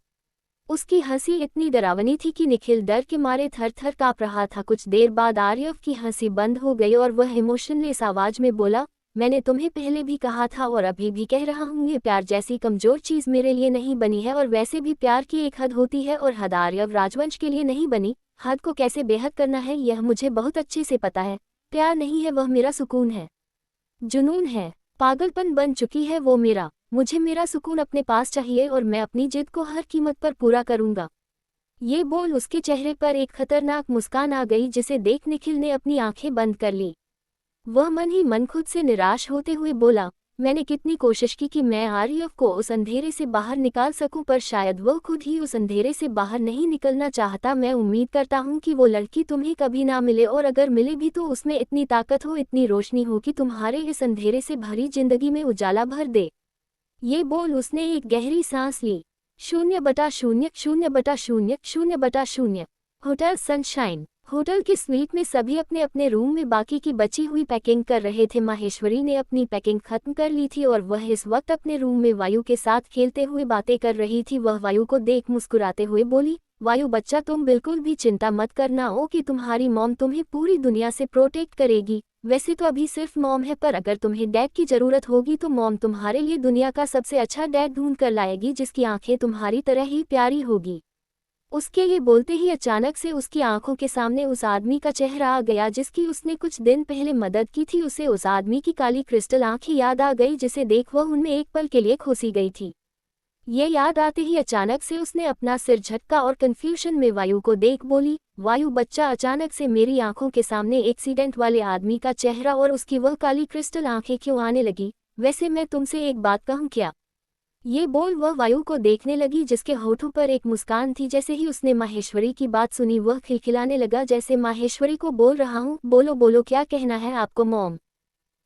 उसकी हंसी इतनी डरावनी थी कि निखिल डर के मारे थर थर काँप रहा था। कुछ देर बाद आर्यव की हंसी बंद हो गई और वह इमोशनलेस आवाज में बोला, मैंने तुम्हें पहले भी कहा था और अभी भी कह रहा हूँ, ये प्यार जैसी कमजोर चीज मेरे लिए नहीं बनी है, और वैसे भी प्यार की एक हद होती है और हद आर्यव राजवंश के लिए नहीं बनी। हद को कैसे बेहद करना है यह मुझे बहुत अच्छे से पता है। प्यार नहीं है वह मेरा सुकून है, जुनून है, पागलपन बन चुकी है वो मेरा। मुझे मेरा सुकून अपने पास चाहिए और मैं अपनी जिद को हर कीमत पर पूरा करूंगा। ये बोल उसके चेहरे पर एक खतरनाक मुस्कान आ गई, जिसे देख निखिल ने अपनी आंखें बंद कर ली। वह मन ही मन खुद से निराश होते हुए बोला, मैंने कितनी कोशिश की कि मैं आर्यव को उस अंधेरे से बाहर निकाल सकूं, पर शायद वह खुद ही उस अंधेरे से बाहर नहीं निकलना चाहता। मैं उम्मीद करता हूं कि वो लड़की तुम्हें कभी ना मिले, और अगर मिले भी तो उसमें इतनी ताकत हो, इतनी रोशनी हो कि तुम्हारे इस अंधेरे से भरी जिंदगी में उजाला भर दे। ये बोल उसने एक गहरी सांस ली। 0/0, 0/0, 0/0। Hotel sunshine. होटल की स्वीट में सभी अपने अपने रूम में बाकी की बची हुई पैकिंग कर रहे थे। माहेश्वरी ने अपनी पैकिंग खत्म कर ली थी और वह इस वक्त अपने रूम में वायु के साथ खेलते हुए बातें कर रही थी। वह वायु को देख मुस्कुराते हुए बोली, वायु बच्चा तुम बिल्कुल भी चिंता मत करना हो कि तुम्हारी मॉम तुम्हें पूरी दुनिया से प्रोटेक्ट करेगी। वैसे तो अभी सिर्फ मॉम है, पर अगर तुम्हें डैड की जरूरत होगी तो मॉम तुम्हारे लिए दुनिया का सबसे अच्छा डैड ढूंढ कर लाएगी, जिसकी आंखें तुम्हारी तरह ही प्यारी होगी। उसके ये बोलते ही अचानक से उसकी आंखों के सामने उस आदमी का चेहरा आ गया जिसकी उसने कुछ दिन पहले मदद की थी। उसे उस आदमी की काली क्रिस्टल आंखें याद आ गई जिसे देख वह उनमें एक पल के लिए खोसी गई थी। ये याद आते ही अचानक से उसने अपना सिर झटका और कंफ्यूजन में वायु को देख बोली, वायु बच्चा, अचानक से मेरी आंखों के सामने एक्सीडेंट वाले आदमी का चेहरा और उसकी वह काली क्रिस्टल आंखें क्यों आने लगी? वैसे मैं तुमसे एक बात कहूँ क्या? ये बोल वह वायु को देखने लगी जिसके होठों पर एक मुस्कान थी। जैसे ही उसने माहेश्वरी की बात सुनी वह खिलखिलाने लगा जैसे माहेश्वरी को बोल रहा हूँ, बोलो बोलो क्या कहना है आपको मॉम।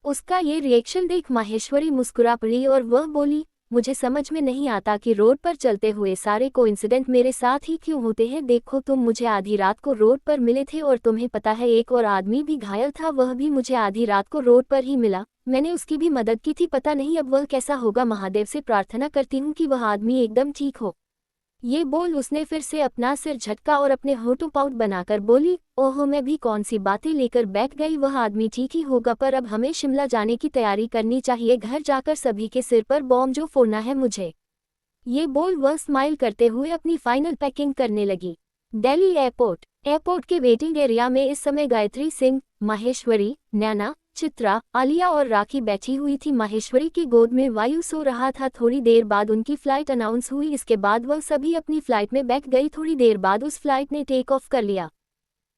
उसका ये रिएक्शन देख माहेश्वरी मुस्कुरा पड़ी और वह बोली, मुझे समझ में नहीं आता कि रोड पर चलते हुए सारे कोइंसिडेंट मेरे साथ ही क्यों होते हैं। देखो तुम मुझे आधी रात को रोड पर मिले थे और तुम्हें पता है एक और आदमी भी घायल था, वह भी मुझे आधी रात को रोड पर ही मिला। मैंने उसकी भी मदद की थी, पता नहीं अब वह कैसा होगा। महादेव से प्रार्थना करती हूँ कि वह आदमी एकदम ठीक हो। ये बोल उसने फिर से अपना सिर झटका और अपने होठों पाउट बनाकर बोली, ओहो मैं भी कौन सी बातें लेकर बैठ गई, वह आदमी ठीक ही होगा पर अब हमें शिमला जाने की तैयारी करनी चाहिए, घर जाकर सभी के सिर पर बॉम्ब जो फोड़ना है मुझे। ये बोल वह स्माइल करते हुए अपनी फाइनल पैकिंग करने लगी। दिल्ली एयरपोर्ट के वेटिंग एरिया में इस समय गायत्री सिंह, माहेश्वरी, नैना, चित्रा, आलिया और राखी बैठी हुई थी। माहेश्वरी की गोद में वायु सो रहा था। थोड़ी देर बाद उनकी फ्लाइट अनाउंस हुई, इसके बाद वह सभी अपनी फ्लाइट में बैठ गई। थोड़ी देर बाद उस फ्लाइट ने टेक ऑफ कर लिया।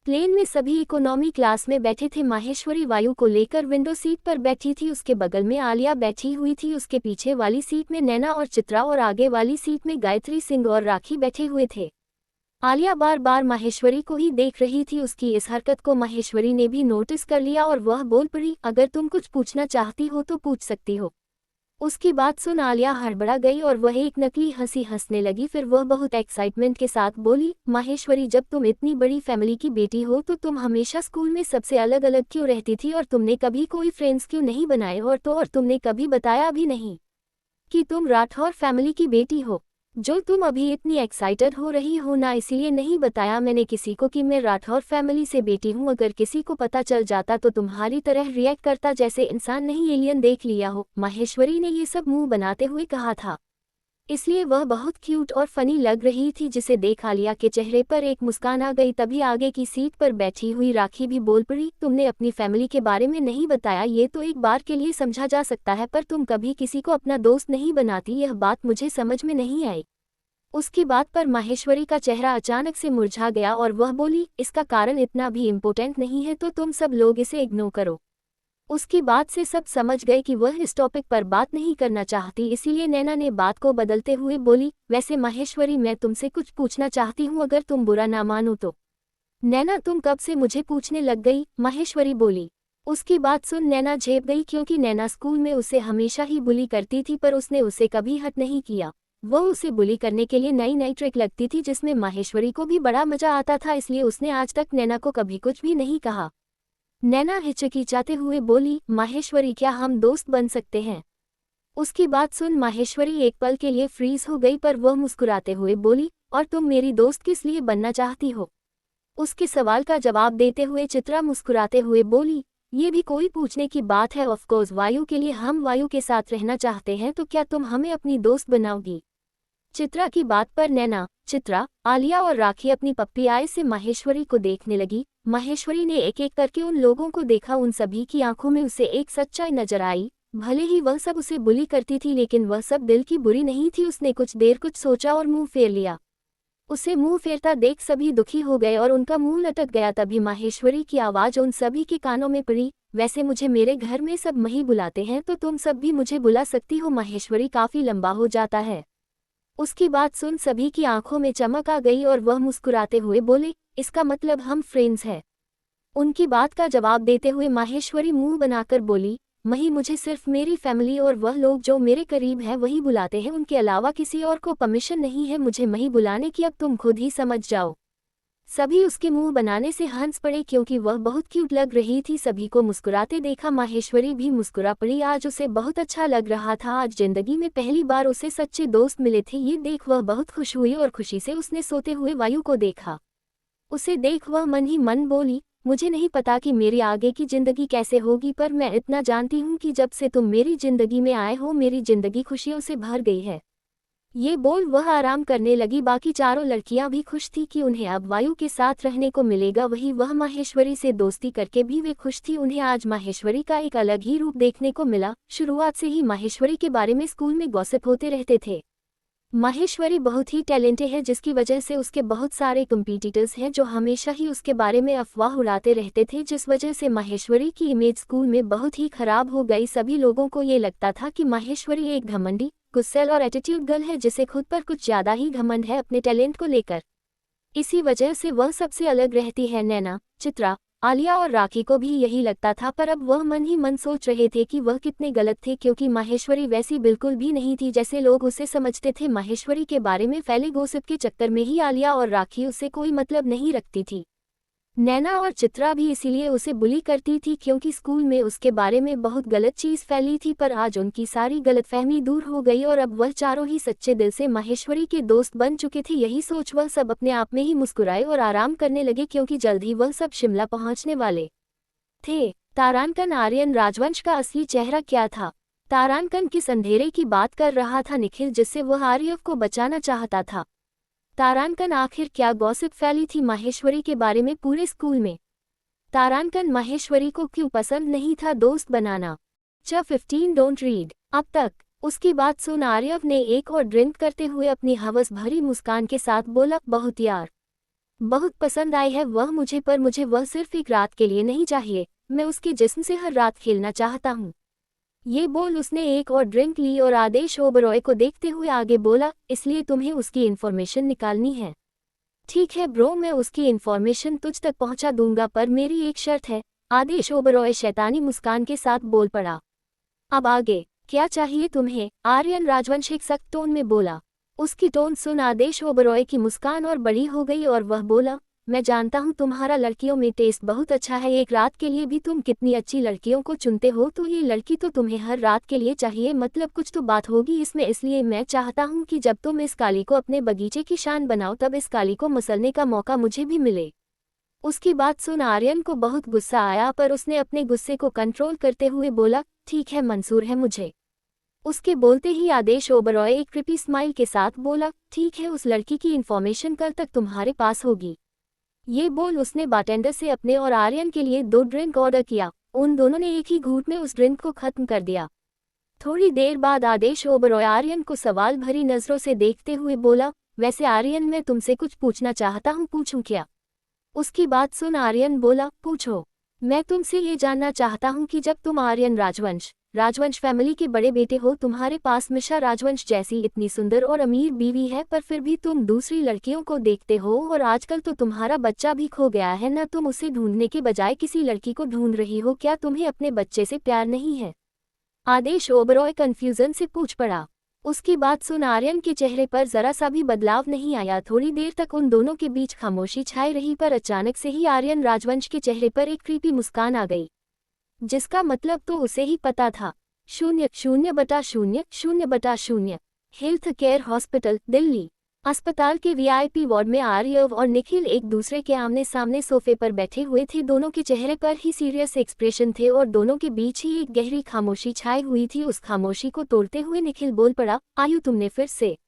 प्लेन में सभी इकोनॉमी क्लास में बैठे थे। माहेश्वरी वायु को लेकर विंडो सीट पर बैठी थी, उसके बगल में आलिया बैठी हुई थी, उसके पीछे वाली सीट में नैना और चित्रा और आगे वाली सीट में गायत्री सिंह और राखी बैठे हुए थे। आलिया बार बार माहेश्वरी को ही देख रही थी। उसकी इस हरकत को माहेश्वरी ने भी नोटिस कर लिया और वह बोल पड़ी, अगर तुम कुछ पूछना चाहती हो तो पूछ सकती हो। उसकी बात सुन आलिया हड़बड़ा गई और वह एक नकली हंसी हंसने लगी। फिर वह बहुत एक्साइटमेंट के साथ बोली, माहेश्वरी जब तुम इतनी बड़ी फैमिली की बेटी हो तो तुम हमेशा स्कूल में सबसे अलग अलग क्यों रहती थी और तुमने कभी कोई फ्रेंड्स क्यों नहीं बनाए? और तुमने कभी बताया भी नहीं कि तुम राठौर फैमिली की बेटी हो। जो तुम अभी इतनी एक्साइटेड हो रही हो ना, इसलिए नहीं बताया मैंने किसी को कि मैं राठौर फैमिली से बेटी हूँ। अगर किसी को पता चल जाता तो तुम्हारी तरह रिएक्ट करता जैसे इंसान, नहीं एलियन देख लिया हो। माहेश्वरी ने ये सब मुंह बनाते हुए कहा था, इसलिए वह बहुत क्यूट और फनी लग रही थी जिसे देख आलिया के चेहरे पर एक मुस्कान आ गई। तभी आगे की सीट पर बैठी हुई राखी भी बोल पड़ी, तुमने अपनी फैमिली के बारे में नहीं बताया, ये तो एक बार के लिए समझा जा सकता है पर तुम कभी किसी को अपना दोस्त नहीं बनाती, यह बात मुझे समझ में नहीं आई। उसकी बात पर माहेश्वरी का चेहरा अचानक से मुरझा गया और वह बोली, इसका कारण इतना भी इम्पोर्टेंट नहीं है तो तुम सब लोग इसे इग्नोर करो। उसकी बात से सब समझ गए कि वह इस टॉपिक पर बात नहीं करना चाहती, इसीलिए नैना ने बात को बदलते हुए बोली, वैसे माहेश्वरी मैं तुमसे कुछ पूछना चाहती हूँ, अगर तुम बुरा ना मानो तो। नैना तुम कब से मुझे पूछने लग गई? माहेश्वरी बोली। उसकी बात सुन नैना झेप गई क्योंकि नैना स्कूल में उसे हमेशा ही बुली करती थी पर उसने उसे कभी हट नहीं किया। वह उसे बुली करने के लिए नई नई ट्रिक लगती थी जिसमें माहेश्वरी को भी बड़ा मजा आता था, इसलिए उसने आज तक नैना को कभी कुछ भी नहीं कहा। नैना हिचकिचाते हुए बोली, माहेश्वरी क्या हम दोस्त बन सकते हैं? उसकी बात सुन माहेश्वरी एक पल के लिए फ्रीज हो गई पर वह मुस्कुराते हुए बोली, और तुम मेरी दोस्त किस लिए बनना चाहती हो? उसके सवाल का जवाब देते हुए चित्रा मुस्कुराते हुए बोली, ये भी कोई पूछने की बात है? ऑफ कोर्स वायु के लिए, हम वायु के साथ रहना चाहते हैं, तो क्या तुम हमें अपनी दोस्त बनाओगी? चित्रा की बात पर नैना, चित्रा, आलिया और राखी अपनी पप्पी आय से माहेश्वरी को देखने लगी। माहेश्वरी ने एक एक करके उन लोगों को देखा, उन सभी की आंखों में उसे एक सच्चाई नजर आई। भले ही वह सब उसे बुली करती थी लेकिन वह सब दिल की बुरी नहीं थी। उसने कुछ देर कुछ सोचा और मुंह फेर लिया। उसे मुंह फेरता देख सभी दुखी हो गए और उनका मुंह लटक गया। तभी माहेश्वरी की आवाज उन सभी के कानों में पड़ी, वैसे मुझे मेरे घर में सब मही बुलाते हैं तो तुम सब भी मुझे बुला सकती हो। माहेश्वरी काफी लंबा हो जाता है। उसकी बात सुन सभी की आंखों में चमक आ गई और वह मुस्कुराते हुए बोले, इसका मतलब हम फ्रेंड्स हैं? उनकी बात का जवाब देते हुए माहेश्वरी मुंह बनाकर बोली, मही मुझे सिर्फ मेरी फैमिली और वह लोग जो मेरे करीब हैं वही बुलाते हैं, उनके अलावा किसी और को परमिशन नहीं है मुझे मही बुलाने की, अब तुम खुद ही समझ जाओ। सभी उसके मुंह बनाने से हंस पड़े क्योंकि वह बहुत क्यूट लग रही थी। सभी को मुस्कुराते देखा माहेश्वरी भी मुस्कुरा पड़ी। आज उसे बहुत अच्छा लग रहा था, आज जिंदगी में पहली बार उसे सच्चे दोस्त मिले थे। ये देख वह बहुत खुश हुई और खुशी से उसने सोते हुए वायु को देखा। उसे देख वह मन ही मन बोली, मुझे नहीं पता कि मेरी आगे की जिंदगी कैसे होगी पर मैं इतना जानती हूँ कि जब से तुम मेरी जिंदगी में आए हो मेरी जिंदगी खुशियों से भर गई है। ये बोल वह आराम करने लगी। बाकी चारों लड़कियां भी खुश थी कि उन्हें अब वायु के साथ रहने को मिलेगा। वही वह माहेश्वरी से दोस्ती करके भी वे खुश थी। उन्हें आज माहेश्वरी का एक अलग ही रूप देखने को मिला। शुरुआत से ही माहेश्वरी के बारे में स्कूल में गॉसिप होते रहते थे। माहेश्वरी बहुत ही टैलेंटेड है, जिसकी वजह से उसके बहुत सारे कंपीटिटर्स हैं जो हमेशा ही उसके बारे में अफवाह उड़ाते रहते थे, जिस वजह से माहेश्वरी की इमेज स्कूल में बहुत ही खराब हो गई। सभी लोगों को ये लगता था कि माहेश्वरी एक घमंडी, गुस्सैल और एटीट्यूड गर्ल है, जिसे खुद पर कुछ ज्यादा ही घमंड है अपने टैलेंट को लेकर। इसी वजह से वह सबसे अलग रहती है। नैना, चित्रा, आलिया और राखी को भी यही लगता था, पर अब वह मन ही मन सोच रहे थे कि वह कितने गलत थे, क्योंकि माहेश्वरी वैसी बिल्कुल भी नहीं थी जैसे लोग उसे समझते थे। माहेश्वरी के बारे में फैले गॉसिप के चक्कर में ही आलिया और राखी उससे कोई मतलब नहीं रखती थी। नैना और चित्रा भी इसीलिए उसे बुली करती थी, क्योंकि स्कूल में उसके बारे में बहुत गलत चीज़ फैली थी। पर आज उनकी सारी गलतफहमी दूर हो गई और अब वह चारों ही सच्चे दिल से माहेश्वरी के दोस्त बन चुके थे। यही सोच वह सब अपने आप में ही मुस्कुराए और आराम करने लगे, क्योंकि जल्द ही वह सब शिमला पहुंचने वाले थे। तारांकन आर्यन राजवंश का असली चेहरा क्या था? तारांकन किस अंधेरे की बात कर रहा था निखिल, जिससे वह आर्यव को बचाना चाहता था? तारांकन आखिर क्या गॉसिप फैली थी माहेश्वरी के बारे में पूरे स्कूल में? तारांकन माहेश्वरी को क्यों पसंद नहीं था दोस्त बनाना? च 15 डोंट रीड। अब तक उसकी बात सुन आर्यव ने एक और ड्रिंक करते हुए अपनी हवस भरी मुस्कान के साथ बोला, बहुत यार, बहुत पसंद आई है वह मुझे, पर मुझे वह सिर्फ एक रात के लिए नहीं चाहिए। मैं उसके जिस्म से हर रात खेलना चाहता हूँ। ये बोल उसने एक और ड्रिंक ली और आदेश ओबरॉय को देखते हुए आगे बोला, इसलिए तुम्हें उसकी इन्फॉर्मेशन निकालनी है? ठीक है ब्रो, मैं उसकी इन्फॉर्मेशन तुझ तक पहुंचा दूंगा, पर मेरी एक शर्त है। आदेश ओबरॉय शैतानी मुस्कान के साथ बोल पड़ा। अब आगे क्या चाहिए तुम्हें? आर्यन राजवंश एक सख्त टोन में बोला। उसकी टोन सुन आदेश ओबरॉय की मुस्कान और बड़ी हो गई और वह बोला, मैं जानता हूँ तुम्हारा लड़कियों में टेस्ट बहुत अच्छा है। एक रात के लिए भी तुम कितनी अच्छी लड़कियों को चुनते हो, तो ये लड़की तो तुम्हें हर रात के लिए चाहिए। मतलब कुछ तो बात होगी इसमें, इसलिए मैं चाहता हूँ कि जब तुम इस काली को अपने बगीचे की शान बनाओ, तब इस काली को मसलने का मौका मुझे भी मिले। उसकी बात सुन आर्यन को बहुत गुस्सा आया, पर उसने अपने गुस्से को कंट्रोल करते हुए बोला, ठीक है, मंजूर है मुझे। उसके बोलते ही आदेश ओबरॉय एक क्रिपी स्माइल के साथ बोला, ठीक है, उस लड़की की इन्फॉर्मेशन कल तक तुम्हारे पास होगी। ये बोल उसने बारटेंडर से अपने और आर्यन के लिए 2 ड्रिंक ऑर्डर किया। उन दोनों ने एक ही घूंट में उस ड्रिंक को खत्म कर दिया। थोड़ी देर बाद आदेश ओबरॉय आर्यन को सवाल भरी नजरों से देखते हुए बोला, वैसे आर्यन, मैं तुमसे कुछ पूछना चाहता हूँ, पूछूं क्या? उसकी बात सुन आर्यन बोला, पूछो। मैं तुमसे ये जानना चाहता हूँ कि जब तुम आर्यन राजवंश फैमिली के बड़े बेटे हो, तुम्हारे पास मिशा राजवंश जैसी इतनी सुंदर और अमीर बीवी है, पर फिर भी तुम दूसरी लड़कियों को देखते हो, और आजकल तो तुम्हारा बच्चा भी खो गया है ना, तुम उसे ढूंढने के बजाय किसी लड़की को ढूंढ रही हो, क्या तुम्हें अपने बच्चे से प्यार नहीं है? आदेश ओबरॉय कंफ्यूजन से पूछ पड़ा। उसकी बात सुन आर्यन के चेहरे पर जरा सा भी बदलाव नहीं आया। थोड़ी देर तक उन दोनों के बीच खामोशी छाई रही, पर अचानक से ही आर्यन राजवंश के चेहरे पर एक क्रीपी मुस्कान आ गई, जिसका मतलब तो उसे ही पता था। 0/0/0 हेल्थ केयर हॉस्पिटल, दिल्ली। अस्पताल के वीआईपी वार्ड में आर्यव और निखिल एक दूसरे के आमने सामने सोफे पर बैठे हुए थे। दोनों के चेहरे पर ही सीरियस एक्सप्रेशन थे और दोनों के बीच ही एक गहरी खामोशी छाई हुई थी। उस खामोशी को तोड़ते हुए निखिल बोल पड़ा, आयु, तुमने फिर से?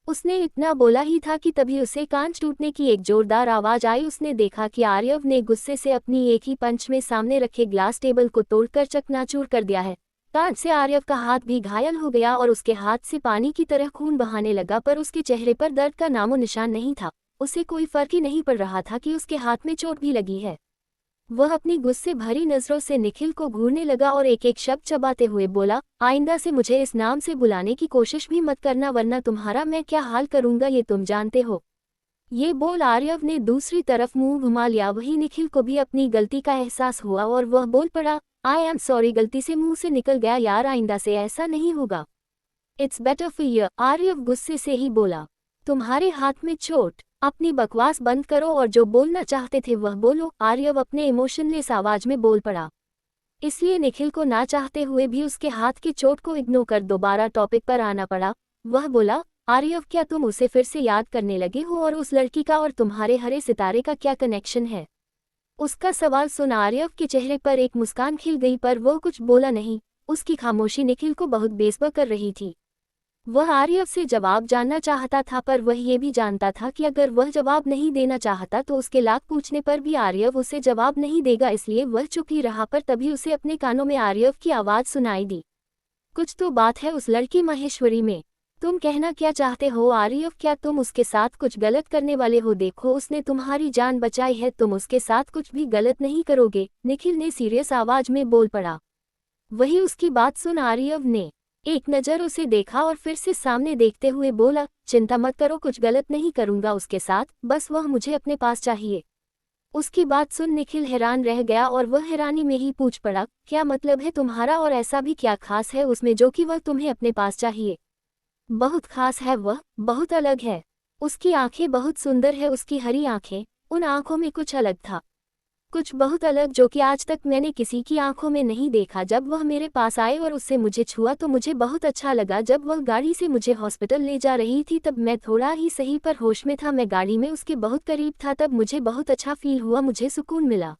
उसने इतना बोला ही था कि तभी उसे कांच टूटने की एक जोरदार आवाज आई। उसने देखा कि आर्यव ने गुस्से से अपनी एक ही पंच में सामने रखे ग्लास टेबल को तोड़कर चकनाचूर कर दिया है। कांच से आर्यव का हाथ भी घायल हो गया और उसके हाथ से पानी की तरह खून बहाने लगा, पर उसके चेहरे पर दर्द का नामो निशान नहीं था। उसे कोई फर्क ही नहीं पड़ रहा था कि उसके हाथ में चोट भी लगी है। वह अपनी गुस्से भरी नजरों से निखिल को घूरने लगा और एक एक शब्द चबाते हुए बोला, आइंदा से मुझे इस नाम से बुलाने की कोशिश भी मत करना, वरना तुम्हारा मैं क्या हाल करूंगा ये तुम जानते हो। ये बोल आर्यव ने दूसरी तरफ मुंह घुमा लिया। वही निखिल को भी अपनी गलती का एहसास हुआ और वह बोल पड़ा, आई एम सॉरी, गलती से मुंह से निकल गया यार, आइंदा से ऐसा नहीं होगा। It's better for you, Aryav गुस्से से ही बोला। तुम्हारे हाथ में चोट? अपनी बकवास बंद करो और जो बोलना चाहते थे वह बोलो, आर्यव अपने इमोशनलेस आवाज में बोल पड़ा। इसलिए निखिल को ना चाहते हुए भी उसके हाथ की चोट को इग्नोर कर दोबारा टॉपिक पर आना पड़ा। वह बोला, आर्यव, क्या तुम उसे फिर से याद करने लगे हो, और उस लड़की का और तुम्हारे हरे सितारे का क्या कनेक्शन है? उसका सवाल सुन आर्यव के चेहरे पर एक मुस्कान खिल गई, पर वो कुछ बोला नहीं। उसकी खामोशी निखिल को बहुत बेसब्र कर रही थी। वह आर्यव से जवाब जानना चाहता था, पर वह ये भी जानता था कि अगर वह जवाब नहीं देना चाहता तो उसके लाख पूछने पर भी आर्यव उसे जवाब नहीं देगा, इसलिए वह चुप ही रहा। पर तभी उसे अपने कानों में आर्यव की आवाज़ सुनाई दी। कुछ तो बात है उस लड़की माहेश्वरी में। तुम कहना क्या चाहते हो आर्यव? क्या तुम उसके साथ कुछ गलत करने वाले हो? देखो, उसने तुम्हारी जान बचाई है, तुम उसके साथ कुछ भी गलत नहीं करोगे, निखिल ने सीरियस आवाज में बोल पड़ा। वही उसकी बात सुन आर्यव ने एक नज़र उसे देखा और फिर से सामने देखते हुए बोला, चिंता मत करो, कुछ गलत नहीं करूंगा उसके साथ, बस वह मुझे अपने पास चाहिए। उसकी बात सुन निखिल हैरान रह गया और वह हैरानी में ही पूछ पड़ा, क्या मतलब है तुम्हारा, और ऐसा भी क्या खास है उसमें जो कि वह तुम्हें अपने पास चाहिए? बहुत खास है वह, बहुत अलग है। उसकी आंखें बहुत सुंदर है, उसकी हरी आंखें, उन आंखों में कुछ अलग था, कुछ बहुत अलग जो कि आज तक मैंने किसी की आंखों में नहीं देखा। जब वह मेरे पास आए और उससे मुझे छुआ तो मुझे बहुत अच्छा लगा। जब वह गाड़ी से मुझे हॉस्पिटल ले जा रही थी तब मैं थोड़ा ही सही पर होश में था, मैं गाड़ी में उसके बहुत करीब था, तब मुझे बहुत अच्छा फील हुआ, मुझे सुकून मिला,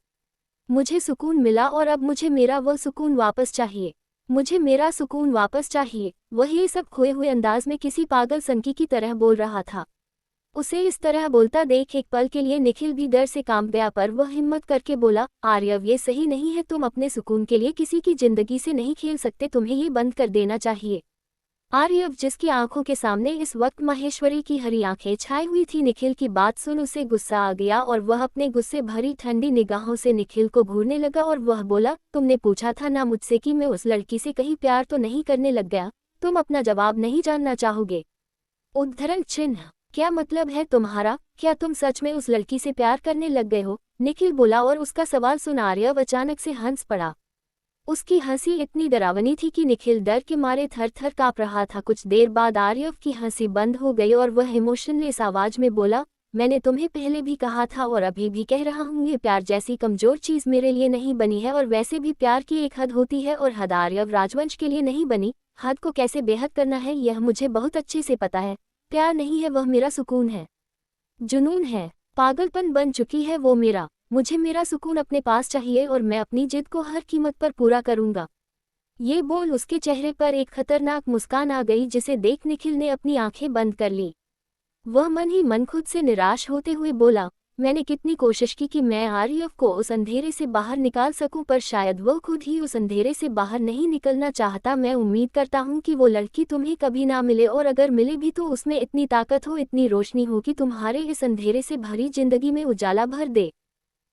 मुझे सुकून मिला और अब मुझे मेरा वह सुकून वापस चाहिए, मुझे मेरा सुकून वापस चाहिए। वह ये सब खोए हुए अंदाज में किसी पागल सनकी की तरह बोल रहा था। उसे इस तरह बोलता देख एक पल के लिए निखिल भी डर से कांप गया, पर वह हिम्मत करके बोला, आर्यव ये सही नहीं है, तुम अपने सुकून के लिए किसी की जिंदगी से नहीं खेल सकते, तुम्हें ये बंद कर देना चाहिए। आर्यव, जिसकी आंखों के सामने इस वक्त माहेश्वरी की हरी आंखें छाई हुई थी, निखिल की बात सुन उसे गुस्सा आ गया और वह अपने गुस्से भरी ठंडी निगाहों से निखिल को घूरने लगा और वह बोला, तुमने पूछा था ना मुझसे कि मैं उस लड़की से कहीं प्यार तो नहीं करने लग गया, तुम अपना जवाब नहीं जानना चाहोगे? उद्धरण चिन्ह, क्या मतलब है तुम्हारा? क्या तुम सच में उस लड़की से प्यार करने लग गए हो? निखिल बोला और उसका सवाल सुन आर्यव अचानक से हंस पड़ा। उसकी हंसी इतनी डरावनी थी कि निखिल डर के मारे थर थर काँप रहा था। कुछ देर बाद आर्यव की हंसी बंद हो गई और वह इमोशनलेस आवाज में बोला, मैंने तुम्हें पहले भी कहा था और अभी भी कह रहा हूँ, ये प्यार जैसी कमजोर चीज मेरे लिए नहीं बनी है, और वैसे भी प्यार की एक हद होती है और हद आर्यव राजवंश के लिए नहीं बनी। हद को कैसे बेहद करना है यह मुझे बहुत अच्छे से पता है। प्यार नहीं है, वह मेरा सुकून है, जुनून है, पागलपन बन चुकी है वो मेरा। मुझे मेरा सुकून अपने पास चाहिए और मैं अपनी जिद को हर कीमत पर पूरा करूंगा। ये बोल उसके चेहरे पर एक खतरनाक मुस्कान आ गई जिसे देख निखिल ने अपनी आंखें बंद कर ली। वह मन ही मन खुद से निराश होते हुए बोला, मैंने कितनी कोशिश की कि मैं आर्यव को उस अंधेरे से बाहर निकाल सकूं, पर शायद वो खुद ही उस अंधेरे से बाहर नहीं निकलना चाहता। मैं उम्मीद करता हूं कि वो लड़की तुम्हें कभी ना मिले, और अगर मिले भी तो उसमें इतनी ताकत हो, इतनी रोशनी हो कि तुम्हारे इस अंधेरे से भरी जिंदगी में उजाला भर दे।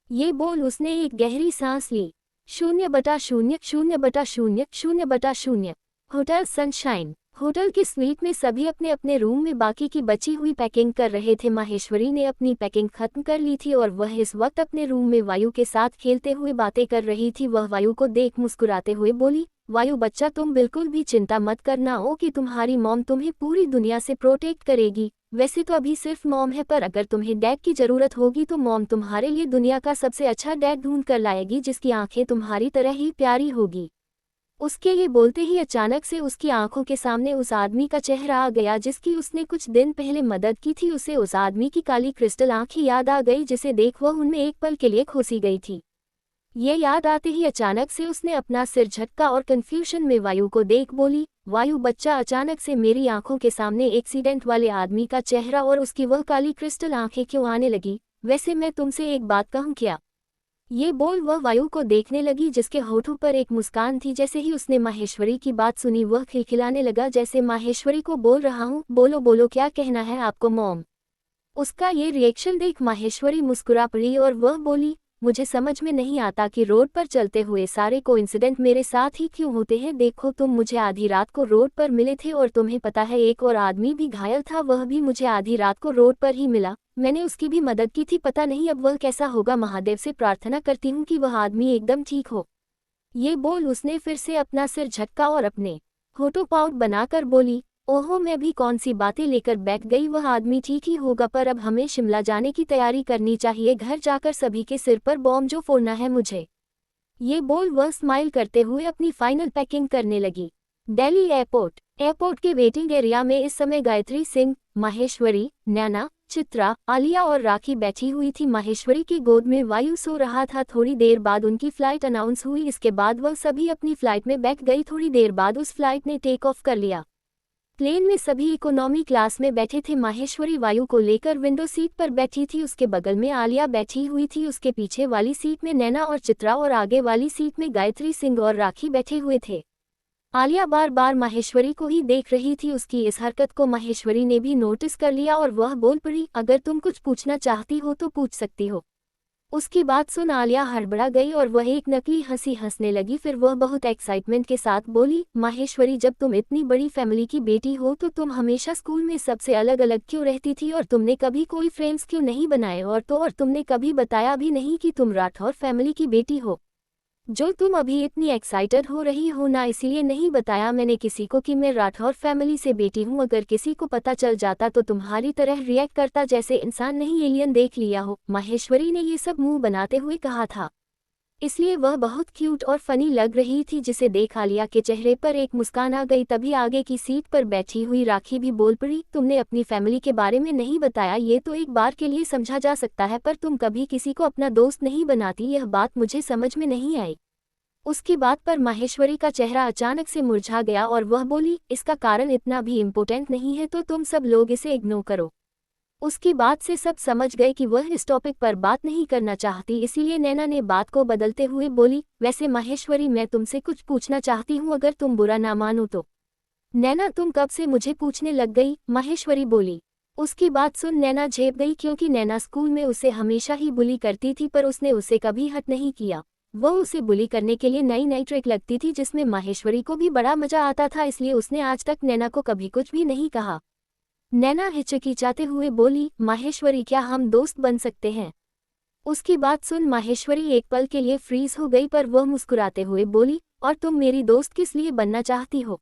ये बोल उसने एक गहरी सांस ली। 0/0, 0/0, 0/0। Hotel sunshine. होटल की स्वीट में सभी अपने अपने रूम में बाकी की बची हुई पैकिंग कर रहे थे। माहेश्वरी ने अपनी पैकिंग खत्म कर ली थी और वह इस वक्त अपने रूम में वायु के साथ खेलते हुए बातें कर रही थी। वह वायु को देख मुस्कुराते हुए बोली, वायु बच्चा, तुम बिल्कुल भी चिंता मत करना हो कि तुम्हारी मॉम तुम्हें पूरी दुनिया से प्रोटेक्ट करेगी। वैसे तो अभी सिर्फ मॉम है, पर अगर तुम्हें डैड की जरूरत होगी तो मॉम तुम्हारे लिए दुनिया का सबसे अच्छा डैड ढूंढ कर लाएगी, जिसकी आंखें तुम्हारी तरह ही प्यारी होगी। उसके ये बोलते ही अचानक से उसकी आंखों के सामने उस आदमी का चेहरा आ गया जिसकी उसने कुछ दिन पहले मदद की थी। उसे उस आदमी की काली क्रिस्टल आंखें याद आ गई जिसे देख वह उनमें एक पल के लिए खोसी गई थी। ये याद आते ही अचानक से उसने अपना सिर झटका और कंफ्यूजन में वायु को देख बोली, वायु बच्चा, अचानक से मेरी आंखों के सामने एक्सीडेंट वाले आदमी का चेहरा और उसकी वह काली क्रिस्टल आंखें क्यों आने लगी? वैसे मैं तुमसे एक बात कहूं क्या? ये बोल वह वायु को देखने लगी जिसके होठों पर एक मुस्कान थी। जैसे ही उसने माहेश्वरी की बात सुनी वह खिलखिलाने लगा जैसे माहेश्वरी को बोल रहा हूँ, बोलो बोलो क्या कहना है आपको मॉम? उसका ये रिएक्शन देख माहेश्वरी मुस्कुरा पड़ी और वह बोली, मुझे समझ में नहीं आता कि रोड पर चलते हुए सारे कोइंसिडेंट मेरे साथ ही क्यों होते हैं। देखो, तुम मुझे आधी रात को रोड पर मिले थे और तुम्हें पता है एक और आदमी भी घायल था, वह भी मुझे आधी रात को रोड पर ही मिला। मैंने उसकी भी मदद की थी, पता नहीं अब वह कैसा होगा। महादेव से प्रार्थना करती हूँ कि वह आदमी एकदम ठीक हो। ये बोल उसने फिर से अपना सिर झटका और अपने होठों पाउट बनाकर बोली, ओहो, मैं भी कौन सी बातें लेकर बैठ गई, वह आदमी ठीक ही होगा, पर अब हमें शिमला जाने की तैयारी करनी चाहिए, घर जाकर सभी के सिर पर बॉम्ब जो फोड़ना है मुझे। ये बोल वह स्माइल करते हुए अपनी फाइनल पैकिंग करने लगी। दिल्ली एयरपोर्ट। एयरपोर्ट के वेटिंग एरिया में इस समय गायत्री सिंह, माहेश्वरी, नैना, चित्रा, आलिया और राखी बैठी हुई थी। माहेश्वरी की गोद में वायु सो रहा था। थोड़ी देर बाद उनकी फ्लाइट अनाउंस हुई, इसके बाद वह सभी अपनी फ्लाइट में बैठ गई। थोड़ी देर बाद उस फ्लाइट ने टेक ऑफ कर लिया। प्लेन में सभी इकोनॉमी क्लास में बैठे थे। माहेश्वरी वायु को लेकर विंडो सीट पर बैठी थी। उसके बगल में आलिया बैठी हुई थी। उसके पीछे वाली सीट में नैना और चित्रा और आगे वाली सीट में गायत्री सिंह और राखी बैठे हुए थे। आलिया बार बार माहेश्वरी को ही देख रही थी। उसकी इस हरकत को माहेश्वरी ने भी नोटिस कर लिया और वह बोल पड़ी, अगर तुम कुछ पूछना चाहती हो तो पूछ सकती हो। उसकी बात सुन आलिया हड़बड़ा गई और वह एक नकली हंसी हंसने लगी। फिर वह बहुत एक्साइटमेंट के साथ बोली, माहेश्वरी, जब तुम इतनी बड़ी फैमिली की बेटी हो तो तुम हमेशा स्कूल में सबसे अलग अलग क्यों रहती थी और तुमने कभी कोई फ्रेंड्स क्यों नहीं बनाए, और तुमने कभी बताया भी नहीं कि तुम राठौर फैमिली की बेटी हो। जो तुम अभी इतनी एक्साइटेड हो रही हो ना, इसीलिए नहीं बताया मैंने किसी को कि मैं राठौर फैमिली से बेटी हूँ। अगर किसी को पता चल जाता तो तुम्हारी तरह रिएक्ट करता, जैसे इंसान नहीं एलियन देख लिया हो। माहेश्वरी ने ये सब मुंह बनाते हुए कहा था, इसलिए वह बहुत क्यूट और फनी लग रही थी, जिसे देख आलिया के चेहरे पर एक मुस्कान आ गई। तभी आगे की सीट पर बैठी हुई राखी भी बोल पड़ी, तुमने अपनी फैमिली के बारे में नहीं बताया। ये तो एक बार के लिए समझा जा सकता है, पर तुम कभी किसी को अपना दोस्त नहीं बनाती। यह बात मुझे समझ में नहीं आई। उसकी बात पर माहेश्वरी का चेहरा अचानक से मुरझा गया और वह बोली, इसका कारण इतना भी इम्पोर्टेंट नहीं है, तो तुम सब लोग इसे इग्नोर करो। उसकी बात से सब समझ गए कि वह इस टॉपिक पर बात नहीं करना चाहती, इसीलिए नैना ने बात को बदलते हुए बोली, वैसे माहेश्वरी, मैं तुमसे कुछ पूछना चाहती हूँ, अगर तुम बुरा ना मानो तो। नैना, तुम कब से मुझे पूछने लग गई? माहेश्वरी बोली। उसकी बात सुन नैना झेप गई, क्योंकि नैना स्कूल में उसे हमेशा ही बुली करती थी, पर उसने उसे कभी हट नहीं किया। वह उसे बुली करने के लिए नई नई ट्रिक लगती थी, जिसमें माहेश्वरी को भी बड़ा मजा आता था, इसलिए उसने आज तक नैना को कभी कुछ भी नहीं कहा। नैना हिचकिचाते हुए बोली, माहेश्वरी, क्या हम दोस्त बन सकते हैं? उसकी बात सुन माहेश्वरी एक पल के लिए फ्रीज हो गई, पर वह मुस्कुराते हुए बोली, और तुम मेरी दोस्त किस लिए बनना चाहती हो?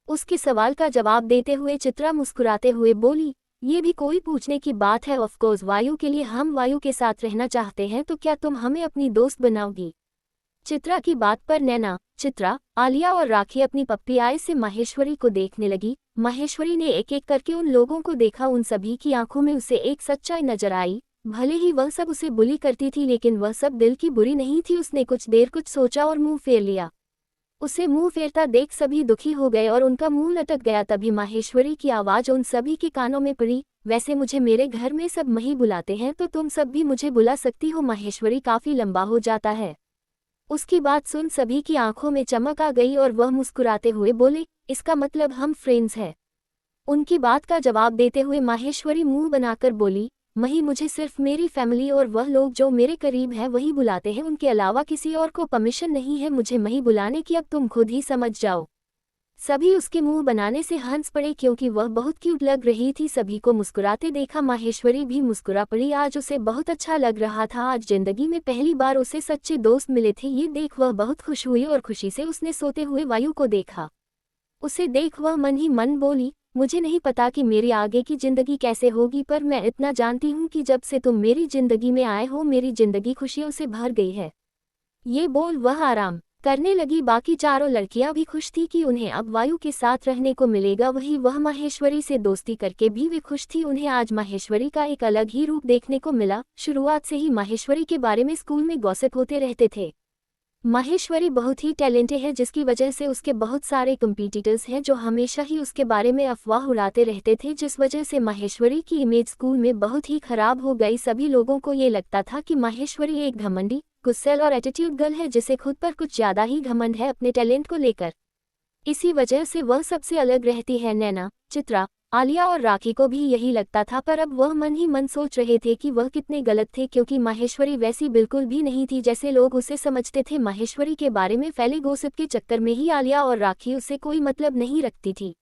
उसके सवाल का जवाब देते हुए चित्रा मुस्कुराते हुए बोली, ये भी कोई पूछने की बात है? ऑफकोर्स, वायु के लिए हम वायु के साथ रहना चाहते हैं, तो क्या तुम हमें अपनी दोस्त बनाओगी? चित्रा की बात पर नैना, चित्रा, आलिया और राखी अपनी पप्पी आय से माहेश्वरी को देखने लगी। माहेश्वरी ने एक एक करके उन लोगों को देखा। उन सभी की आंखों में उसे एक सच्चाई नजर आई। भले ही वह सब उसे बुली करती थी, लेकिन वह सब दिल की बुरी नहीं थी। उसने कुछ देर कुछ सोचा और मुंह फेर लिया। उसे मुंह फेरता देख सभी दुखी हो गए और उनका मुंह लटक गया। तभी माहेश्वरी की आवाज उन सभी के कानों में पड़ी, वैसे मुझे मेरे घर में सब मही बुलाते हैं, तो तुम सब भी मुझे बुला सकती हो। माहेश्वरी काफी लंबा हो जाता है। उसकी बात सुन सभी की आंखों में चमक आ गई और वह मुस्कुराते हुए बोले, इसका मतलब हम फ्रेंड्स हैं। उनकी बात का जवाब देते हुए माहेश्वरी मुंह बनाकर बोली, मही, मुझे सिर्फ मेरी फैमिली और वह लोग जो मेरे करीब हैं वही बुलाते हैं, उनके अलावा किसी और को परमिशन नहीं है मुझे मही बुलाने की। अब तुम खुद ही समझ जाओ। सभी उसके मुंह बनाने से हंस पड़े, क्योंकि वह बहुत क्यूट लग रही थी। सभी को मुस्कुराते देखा माहेश्वरी भी मुस्कुरा पड़ी। आज उसे बहुत अच्छा लग रहा था। आज जिंदगी में पहली बार उसे सच्चे दोस्त मिले थे। ये देख वह बहुत खुश हुई और खुशी से उसने सोते हुए वायु को देखा। उसे देख वह मन ही मन बोली, मुझे नहीं पता कि मेरी आगे की जिंदगी कैसे होगी, पर मैं इतना जानती हूँ कि जब से तुम मेरी जिंदगी में आए हो मेरी जिंदगी खुशियों से भर गई है। ये बोल वह आराम करने लगी। बाकी चारों लड़कियां भी खुश थी कि उन्हें अब वायु के साथ रहने को मिलेगा। वह माहेश्वरी से दोस्ती करके भी वे खुश थी। उन्हें आज माहेश्वरी का एक अलग ही रूप देखने को मिला। शुरुआत से ही माहेश्वरी के बारे में स्कूल में गॉसिप होते रहते थे। माहेश्वरी बहुत ही टैलेंटेड है, जिसकी वजह से उसके बहुत सारे कंपीटिटर्स हैं जो हमेशा ही उसके बारे में अफवाह उड़ाते रहते थे, जिस वजह से माहेश्वरी की इमेज स्कूल में बहुत ही खराब हो गई। सभी लोगों को ये लगता था कि माहेश्वरी एक घमंडी, गुस्सैल और एटीट्यूड गर्ल है, जिसे खुद पर कुछ ज्यादा ही घमंड है अपने टैलेंट को लेकर। इसी वजह से वह सबसे अलग रहती है। नैना, चित्रा, आलिया और राखी को भी यही लगता था, पर अब वह मन ही मन सोच रहे थे कि वह कितने गलत थे, क्योंकि माहेश्वरी वैसी बिल्कुल भी नहीं थी जैसे लोग उसे समझते थे। माहेश्वरी के बारे में फैले गॉसिप के चक्कर में ही आलिया और राखी उससे कोई मतलब नहीं रखती थी।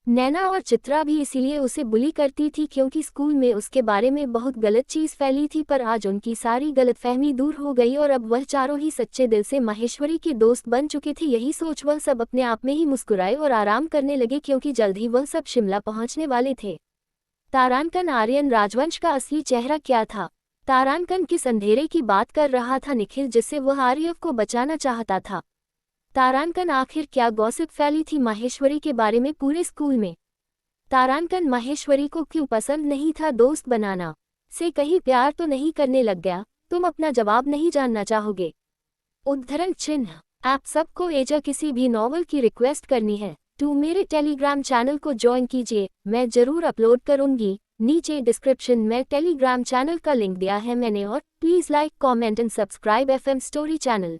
नैना और चित्रा भी इसीलिए उसे बुली करती थी, क्योंकि स्कूल में उसके बारे में बहुत गलत चीज फैली थी। पर आज उनकी सारी गलतफहमी दूर हो गई और अब वह चारों ही सच्चे दिल से माहेश्वरी के दोस्त बन चुके थे। यही सोच वह सब अपने आप में ही मुस्कुराए और आराम करने लगे, क्योंकि जल्द ही वह सब शिमला पहुंचने वाले थे। तारांकन आर्यन राजवंश का असली चेहरा क्या था? तारांकन किस अंधेरे की बात कर रहा था निखिल, जिससे वह आर्यव को बचाना चाहता था? तारांकन आखिर क्या गॉसिप फैली थी माहेश्वरी के बारे में पूरे स्कूल में? तारांकन माहेश्वरी को क्यों पसंद नहीं था? दोस्त बनाना से कहीं प्यार तो नहीं करने लग गया? तुम अपना जवाब नहीं जानना चाहोगे? उद्धरण चिन्ह। आप सबको एजा किसी भी नॉवल की रिक्वेस्ट करनी है 2 मेरे टेलीग्राम चैनल को ज्वाइन कीजिए, मैं ज़रूर अपलोड करूँगी। नीचे डिस्क्रिप्शन में टेलीग्राम चैनल का लिंक दिया है मैंने और please like, comment and subscribe FM story channel.